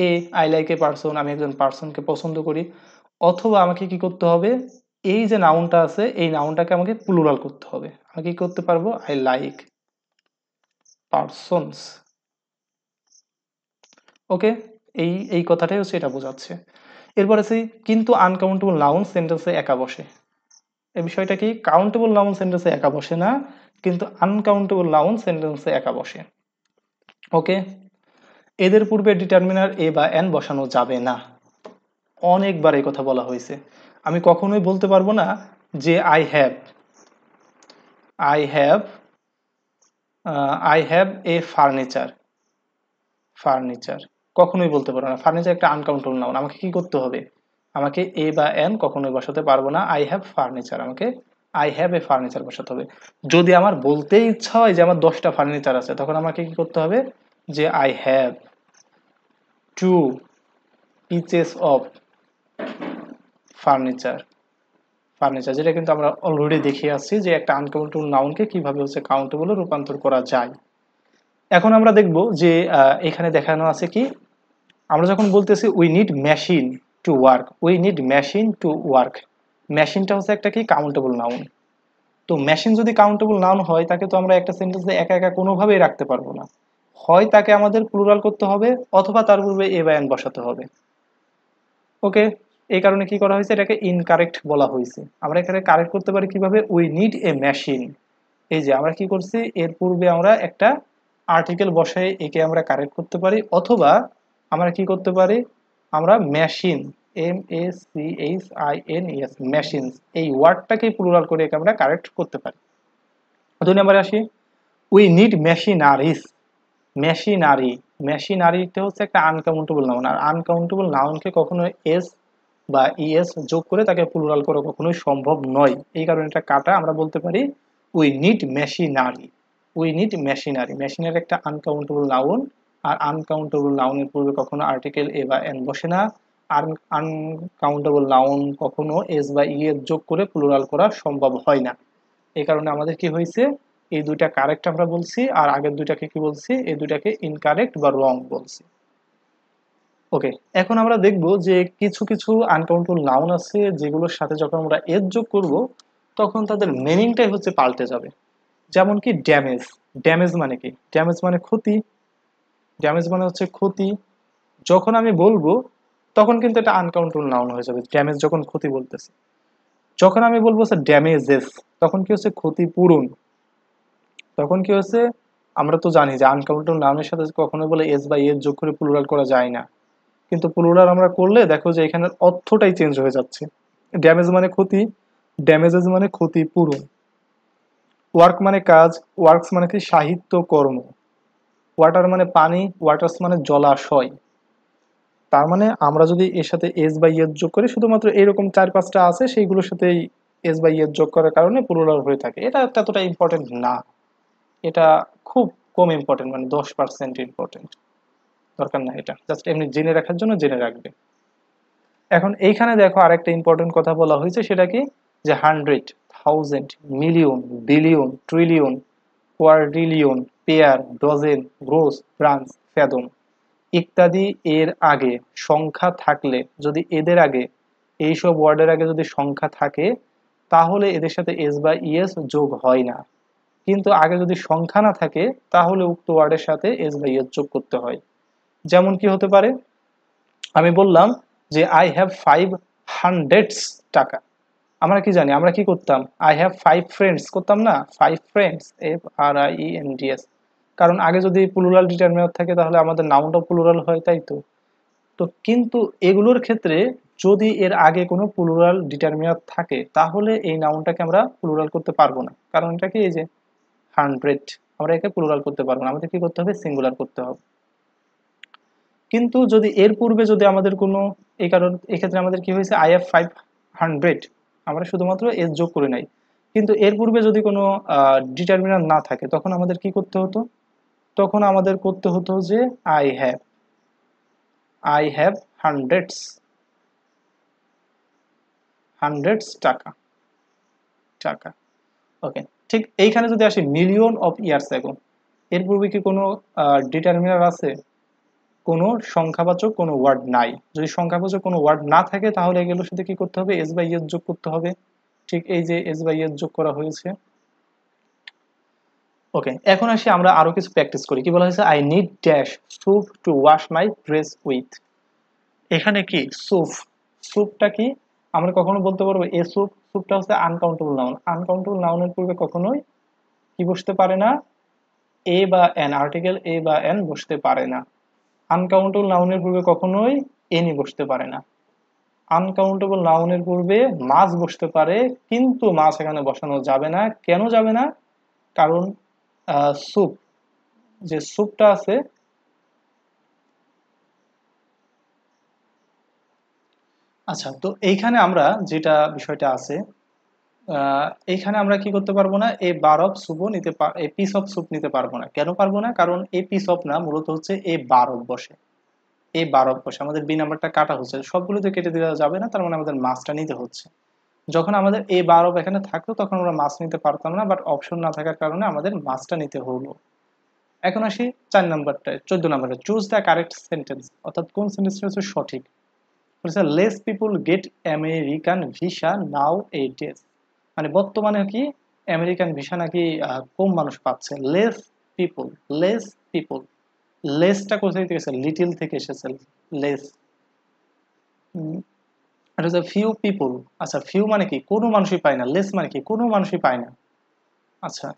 এ, আই লাইক এ পার্সন, আমি একজন পার্সনকে পছন্দ করি। অথবা আমাকে কি করতে হবে, এই যে নাউনটা আছে এই নাউনটাকে আমাকে প্লুরাল করতে হবে। আমি কি করতে পারবো, আই লাইক পার্সনস। ওকে, এই এই কথাটাই হচ্ছে এটা বোঝাচ্ছে। এরপর আছে কিন্তু আনকাউন্টেবল নাউন সেন্টেন্সে একা বসে। এই বিষয়টা কি, কাউন্টেবল নাউন সেন্টেন্সে একা বসে না, কিন্তু আনকাউন্টেবল নাউন সেন্টেন্সে একা বসে। ওকে, এদের পূর্বে ডিটারমিনার এ বা এন বসানো যাবে না। অনেকবার এই কথা বলা হয়েছে। আমি কখনোই বলতে পারবো না যে I have, I have, I have A furniture, furniture কখনোই বলতে পারবো না। ফার্নিচার একটা আনকাউন্টেবল নাউন, আমাকে কি করতে হবে, আমাকে এ বা এন কখনোই বসাতে পারবো না। আই হ্যাভ ফার্নিচার, আমাকে আই হ্যাভ এ ফার্নিচার বসাতে হবে। যদি আমার বলতে ইচ্ছা হয় যে আমার 10টা ফার্নিচার আছে, তখন আমাকে কি করতে হবে, যে I have 2 pieces of furniture, furniture, যেটা কিন্তু আমরা অলরেডি দেখিয়ে আসছি যে একটা আনকাউন্টেবল নাউনকে কিভাবে হচ্ছে কাউন্টেবলে রূপান্তর করা যায়। এখন আমরা দেখব যে এখানে দেখানো আছে কি, আমরা যখন বলতেছি we need machine to work, we need machine to work, মেশিনটা হচ্ছে একটা কি কাউন্টেবল নাউন। তো মেশিন যদি কাউন্টেবল নাউন হয়, তাকে তো আমরা একটা সেন্টেন্সে একা একা কোনোভাবেই রাখতে পারবো না। হয় তাকে আমাদের প্লুরাল করতে হবে, অথবা তার পূর্বে এ বা এন বসাতে হবে। ওকে, এই কারণে কি করা হয়েছে, এটাকে ইনকারেক্ট বলা হয়েছে। আমরা এখানে কারেক্ট করতে পারি কিভাবে, উই নিড এ মেশিন। এই যে আমরা কি করছি, এর পূর্বে আমরা একটা আর্টিকেল বসাই একে আমরা কারেক্ট করতে পারি, অথবা আমরা কি করতে পারি, আমরা মেশিন, MESHINES, মেশিনস, এই ওয়ার্ডটাকে প্লুরাল করে একে আমরা কারেক্ট করতে পারি। 2 নম্বরে আসি, উই নিড মেশিনারিস, মেশিনারি, মেশিনারিতে হচ্ছে একটা আনকাউন্টেবল নাউন, আর আনকাউন্টেবল নাউনকে কখনো এস বা ইএস যোগ করে তাকে প্লুরাল করা কখনোই সম্ভব নয়। এই কারণে এটা কাটা, আমরা বলতে পারি we need machinery, we need machinery. Machinery একটা আনকাউন্টেবল নাউন, আর আনকাউন্টেবল নাউনের পূর্বে কখনো আর্টিকেল এ বা এন বসে না। আর আনকাউন্টেবল নাউন কখনো এস বা ই এর যোগ করে প্লুরাল করা সম্ভব হয় না। এই কারণে আমাদের কি হয়েছে, এই দুইটা কারেক্ট আমরা বলছি, আর আগের দুইটাকে কি বলছি, এই দুইটাকে ইনকারেক্ট বা রং বলছি। ওকে, এখন আমরা দেখব যে কিছু কিছু আনকাউন্টেবল নাউন আছে যেগুলোর সাথে যখন আমরা এজ যোগ করব, তখন তাদের মিনিংটাই হচ্ছে পাল্টে যাবে। যেমন কি ড্যামেজ, ড্যামেজ মানে কি, ড্যামেজ মানে ক্ষতি, ড্যামেজ মানে হচ্ছে ক্ষতি। যখন আমি বলবো তখন কিন্তু এটা আনকাউন্টেবল নাউন হয়ে যাবে, ড্যামেজ যখন ক্ষতি বলতেছে। যখন আমি বলবো স্যার ড্যামেজেস, তখন কি হচ্ছে ক্ষতিপূরণ। তখন কি হচ্ছে, আমরা তো জানি যে আনকাউন্টেবল নাউনের সাথে কখনো বলে এস বা এর যোগ করে প্লুরাল করা যায় না, কিন্তু প্লুরাল আমরা করলে দেখো যে এখানে অর্থটাই চেঞ্জ হয়ে যাচ্ছে। ড্যামেজ মানে ক্ষতি, ড্যামেজেস মানে ক্ষতিপূরণ। ওয়ার্ক মানে কাজ, ওয়ার্কস মানে কি সাহিত্য কর্ম। ওয়াটার মানে পানি, ওয়াটার্স মানে জলাশয়। তার মানে আমরা যদি এর সাথে এস বাই এস যোগ করি, শুধুমাত্র এরকম 4-5টা আছে সেইগুলোর সাথেই এস বাই এস যোগ করার কারণে প্লুরাল হয়ে থাকে। এটা ততটা ইম্পর্টেন্ট না, এটা খুব কম ইম্পর্টেন্ট, মানে 10% ইম্পর্টেন্ট, দরকার না, এটা জাস্ট এমনি জেনে রাখার জন্য জেনে রাখবে। এখন এইখানে দেখো আরেকটা ইম্পর্টেন্ট কথা বলা হয়েছে, সেটা কি, যে 100, 1000, million, billion, trillion, quadrillion, pair, dozen, gross, branch, fathom ইত্যাদি এর আগে সংখ্যা থাকলে, যদি এদের আগে, এইসব ওয়ার্ডের আগে যদি সংখ্যা থাকে, তাহলে এদের সাথে এস বা ইএস যোগ হয় না। কিন্তু আগে যদি সংখ্যা না থাকে, তাহলে উক্ত ওয়ার্ডের সাথে এস বা ইএস যোগ করতে হয়। যেমন কি হতে পারে, আমি বললাম যে আই হ্যাভ 500 টাকা। আমরা কি জানি, আমরা কি করতাম, আই হ্যাভ 5 ফ্রেন্ডস করতাম না, 5 ফ্রেন্ডস, FRIENDS, কারণ আগে যদি প্লুরাল ডিটারমিনার থাকে তাহলে আমাদের নাউনটাও প্লুরাল হয়, তাই তো। তো কিন্তু এগুলোর ক্ষেত্রে যদি এর আগে কোনো প্লুরাল ডিটারমিনার থাকে, তাহলে এই নাউনটাকে আমরা প্লুরাল করতে পারবো না, কারণ এটা কি, এই যে 100, আমরা একে প্লুরাল করতে পারবো না, আমাদের কি করতে হবে, সিঙ্গুলার করতে হবে। কিন্তু যদি এর পূর্বে যদি আমাদের কোনো, এই কারণ এক্ষেত্রে আমাদের কি হয়েছে, আই হ্যাভ 500, আমরা শুধুমাত্র এস যোগ করে নাই, কিন্তু এর পূর্বে যদি কোনো ডিটারমিনার না থাকে, তখন আমাদের কি করতে হতো, তখন আমাদের করতে হতো যে আই হ্যাভ হান্ড্রেডস, টাকা, টাকা। ওকে, ঠিক এইখানে যদি আসি মিলিয়ন অফ ইয়ার্স অ্যাগো, এর পূর্বে কি কোনো ডিটারমিনার আছে, কোনো সংখ্যাবাচক কোনো ওয়ার্ড নাই। যদি সংখ্যাবাচক কোনো ওয়ার্ড না থাকে, তাহলে এগুলোর সাথে কি করতে হবে, এস বাই এস যোগ করতে হবে। ঠিক এই যে এস বাই এস যোগ করা হয়েছে। ওকে, এখন আসি আমরা আরো কিছু প্র্যাকটিস করি। কি বলা হয়েছে, I need dash soup two wash my dress with. এখানে কি সুপ, সুপটা কি, আমরা কখনো বলতে পারবো এ সুপ, সুপটা হচ্ছে আনকাউন্টেবল নাউন, আনকাউন্টেবল নাউনের পূর্বে কখনোই কি বসতে পারে না, এ বা এন, আর্টিকেল এ বা এন বসতে পারে না। আনকাউন্টেবল নাউনের পূর্বে কখনোই এনি বসতে পারে না। আনকাউন্টেবল নাউনের পূর্বে মাছ বসতে পারে, কিন্তু মাছ এখানে বসানো যাবে না। কেন যাবে না, কারণ স্যুপ, যে স্যুপটা আছে, আচ্ছা, তো এইখানে আমরা যেটা বিষয়টা আছে, এইখানে আমরা কি করতে পারবো না, এ বার অফ স্যুপও নিতে এ পিস অফ স্যুপ নিতে পারবো না। কেন পারবো না, কারণ এ পিস অফ না, মূলত হচ্ছে এ বার অফ বসে, এ বার অফ বসে, আমাদের বি নাম্বারটা কাটা হচ্ছে, সবগুলোতে কেটে দেওয়া যাবে না, তার মানে আমাদের মাছটা নিতে হচ্ছে। যখন আমাদের এ বার অফ এখানে থাকতো, তখন আমরা মাছ নিতে পারতাম না, বাট অপশন না থাকার কারণে আমাদের মাছটা নিতে হলো। এখন আসি 4 নাম্বারটা, 14 নাম্বারটা, চুজ দ্য কারেক্ট সেন্টেন্স, অর্থাৎ কোন সেন্টেন্সটা হচ্ছে সঠিক। বলেছে less people get American visa nowadays, মানে বর্তমানে কি আমেরিকান ভিসা নাকি কম মানুষ পাচ্ছে। লেস পিপল, লেস পিপল, লেসটা কোথায় থেকে এসেছে, লিটিল থেকে এসেছে, লেস। এটা হচ্ছে ফিউ পিপল, আচ্ছা ফিউ মানে কি, কোনো মানুষই পায় না, লেস মানে কি, কোনো মানুষই পায় না। আচ্ছা,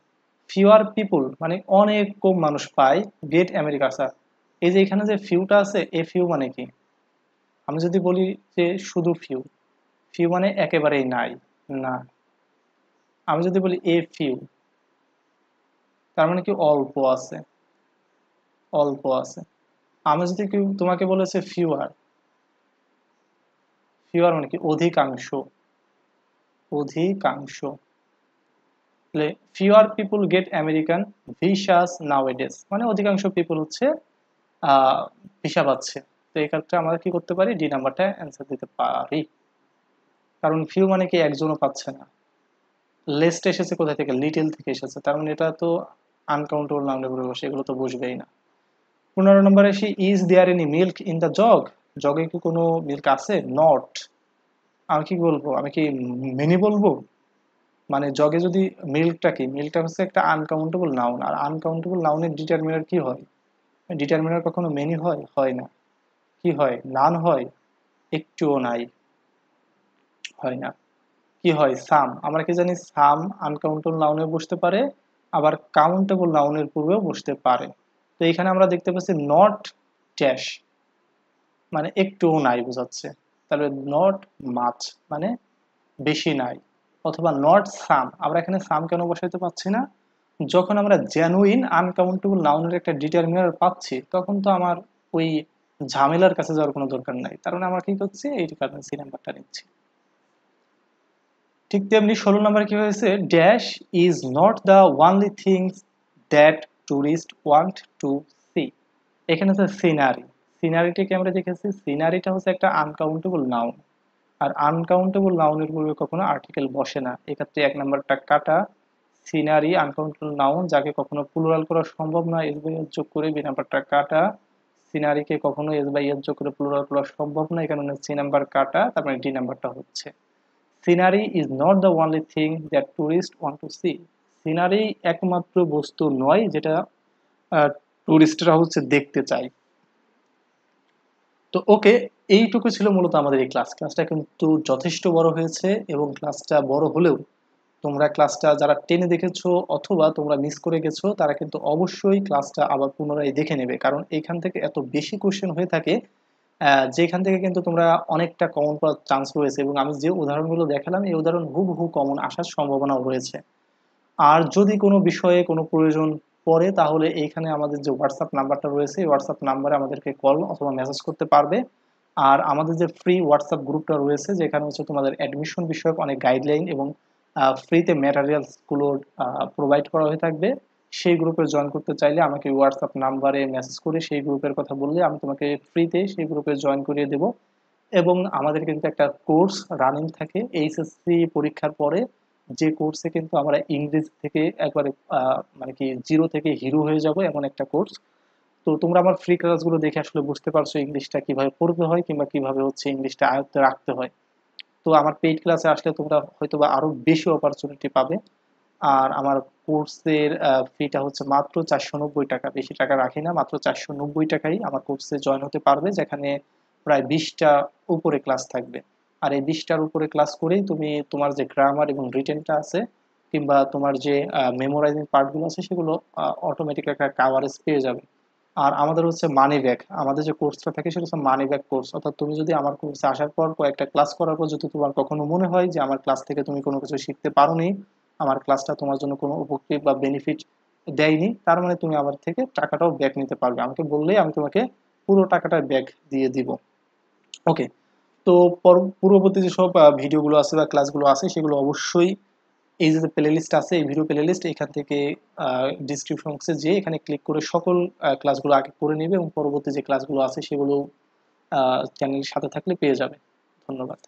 ফিউয়ার পিপল মানে অনেক কম মানুষ পায় গেট আমেরিকা। আচ্ছা, এই যে এখানে যে ফিউটা আছে, এ ফিউ মানে কি, আমি যদি বলি যে শুধু ফিউ, ফিউ মানে একেবারেই নাই, না। আমি যদি বলি এ ফিউ, তার মানে কি অল্প আছে, অল্প আছে। আমি যদি কেউ তোমাকে বলেছে ফিউয়ার, ফিউয়ার মানে কি অধিকাংশ, অধিকাংশ। Fewer people get American visas nowadays, মানে অধিকাংশ পিপল হচ্ছে ভিসা পাচ্ছে। তো এই ক্ষেত্রে আমরা কি করতে পারি, ডি নাম্বারটা অ্যান্সার দিতে পারি, কারণ ফিউ মানে কি একজনও পাচ্ছে না। লেস্ট এসেছে কোথা থেকে, লিটল থেকে এসেছে, তার মানে এটা তো আনকাউন্টেবল নাউনের উপরে বসে, এগুলো তো বুঝবেই না। 15 নম্বরে আসি, is there any milk in the jug, জগে কি কোনো মিল্ক আছে, নট। আমি কি বলবো, আমি কি মিনি বলবো, মানে জগে যদি, মিল্কটা কি, মিল্কটা হচ্ছে একটা আনকাউন্টেবল নাউন, আর আনকাউন্টেবল নাউনের ডিটারমিনার কি হয়, ডিটারমিনার কখনো মেনি হয়, হয় না। কি হয়, নান হয়, একটুও নাই, হয় না। কি হয়, সাম, আমরা কি জানি, সাম আনকাউন্টেবল নাউনে বসতে পারে, আবার কাউন্টেবল নাউনের পূর্বেও বসতে পারে। তো এখানে আমরা দেখতে পাচ্ছি নট ড্যাশ, মানে একটুও নাই বোঝাচ্ছে, তাহলে নট মাছ মানে বেশি নাই, অথবা নট সাম। আমরা এখানে সাম কেন বসাইতে পাচ্ছি না, যখন আমরা জেনুইন আনকাউন্টেবল নাউনের একটা ডিটারমিনার পাচ্ছি, তখন তো আমার ওই ঝামেলার কাছে যাওয়ার কোনো দরকার নাই, তার মানে আমরা কি করছি, এই কারণে সি নাম্বারটা নিচ্ছি। ঠিক তেমনি 16 নাম্বার কি হয়েছে, dash is not the only things that tourist want to see. এখানে হচ্ছে সিনারি, সিনারিটিকে আমরা দেখেছি, সিনারিটা হচ্ছে একটা আনকাউন্টেবল নাউন, আর আনকাউন্টেবল নাউনের পূর্বে কখনো আর্টিকেল বসে না, এক্ষেত্রে 1 নাম্বারটা কাটা। সিনারি আনকাউন্টেবল নাউন যাকে কখনো প্লুরাল করা সম্ভব না, এস বাই এস যোগ করে বি নাম্বারটা কাটা। সিনারিকে কখনো এস বাই এস যোগ করে প্লুরাল করা সম্ভব না, এখানে সি নাম্বার কাটা, তার মানে ডি নাম্বারটা হচ্ছে। Scenery is not the only thing that tourist want to see. Scenery একমাত্র বস্তু নয় যেটা টুরিস্টরা হচ্ছে দেখতে চায়। তো ওকে, এইটুকু ছিল মূলত আমাদের এই ক্লাসটা কিন্তু যথেষ্ট বড় হয়েছে, এবং ক্লাসটা বড় হলেও তোমরা ক্লাসটা যারা টেনে দেখেছো অথবা তোমরা মিস করে গেছো তারা কিন্তু অবশ্যই ক্লাসটা আবার পুনরায় দেখে নেবে, কারণ এইখান থেকে এত বেশি কোশ্চেন হয়ে থাকে যেখান থেকে কিন্তু তোমরা অনেকটা কমন পাওয়ার চান্স রয়েছে, এবং আমি যে উদাহরণগুলো দেখালাম এই উদাহরণ হুবহু কমন আসার সম্ভাবনাও রয়েছে। আর যদি কোনো বিষয়ে কোনো প্রয়োজন পড়ে তাহলে এইখানে আমাদের যে হোয়াটসঅ্যাপ নাম্বারটা রয়েছে এই হোয়াটসঅ্যাপ নাম্বারে আমাদেরকে কল অথবা মেসেজ করতে পারবে। আর আমাদের যে ফ্রি হোয়াটসঅ্যাপ গ্রুপটা রয়েছে যেখানে হচ্ছে তোমাদের অ্যাডমিশন বিষয়ক অনেক গাইডলাইন এবং ফ্রিতে ম্যাটেরিয়ালসগুলো প্রোভাইড করা হয়ে থাকবে, সেই গ্রুপে জয়েন করতে চাইলে আমাকে হোয়াটসঅ্যাপ নাম্বারে মেসেজ করে সেই গ্রুপের কথা বললে আমি তোমাকে ফ্রিতে সেই গ্রুপে জয়েন করিয়ে দেবো। এবং আমাদের কিন্তু একটা কোর্স রানিং থাকে এইচএসসি পরীক্ষার পরে, যে কোর্সে কিন্তু আমরা ইংরেজি থেকে একবারে মানে কি জিরো থেকে হিরো হয়ে যাব এমন একটা কোর্স। তো তোমরা আমার ফ্রি ক্লাসগুলো দেখে আসলে বুঝতে পারছো ইংলিশটা কিভাবে পড়তে হয় কিংবা কিভাবে হচ্ছে ইংলিশটা আয়ত্তে রাখতে হয়। তো আমার পেইড ক্লাসে আসলে তোমরা হয়তোবা আরো বেশি অপরচুনিটি পাবে। আর আমার কোর্সের ফিটা হচ্ছে মাত্র 490 টাকা, বেশি টাকা রাখি না, মাত্র 490 টাকাই আমার কোর্সে জয়েন হতে পারবে, যেখানে প্রায় 20টা উপরে ক্লাস থাকবে। আর এই 20টার উপরে ক্লাস করেই তুমি তোমার যে গ্রামার এবং রিটেনটা আছে কিংবা তোমার যে মেমোরাইজিং পার্টগুলো আছে সেগুলো অটোমেটিক একটা কাভারেজ পেয়ে যাবে। আর আমাদের হচ্ছে মানি ব্যাক, আমাদের যে কোর্সটা থাকে সেটা হচ্ছে মানি ব্যাক কোর্স, অর্থাৎ তুমি যদি আমার কোর্সে আসার পর কয়েকটা ক্লাস করার পর যদি তোমার কখনো মনে হয় যে আমার ক্লাস থেকে তুমি কোনো কিছু শিখতে পারোনি, আমার ক্লাসটা তোমার জন্য কোনো উপকৃত বা বেনিফিট দেয়নি, তার মানে তুমি আমার থেকে টাকাটাও ব্যাক নিতে পারবে, আমাকে বললেই আমি তোমাকে পুরো টাকাটা ব্যাক দিয়ে দিব। ওকে, তো পূর্ববর্তী যেসব ভিডিওগুলো আছে বা ক্লাসগুলো আছে সেগুলো অবশ্যই এই যে প্লে লিস্ট আছে এই ভিডিও প্লে লিস্ট এখান থেকে ডিসক্রিপশন বক্সে যেয়ে এখানে ক্লিক করে সকল ক্লাসগুলো আগে করে নেবে এবং পরবর্তী যে ক্লাসগুলো আছে সেগুলো চ্যানেলের সাথে থাকলে পেয়ে যাবে। ধন্যবাদ।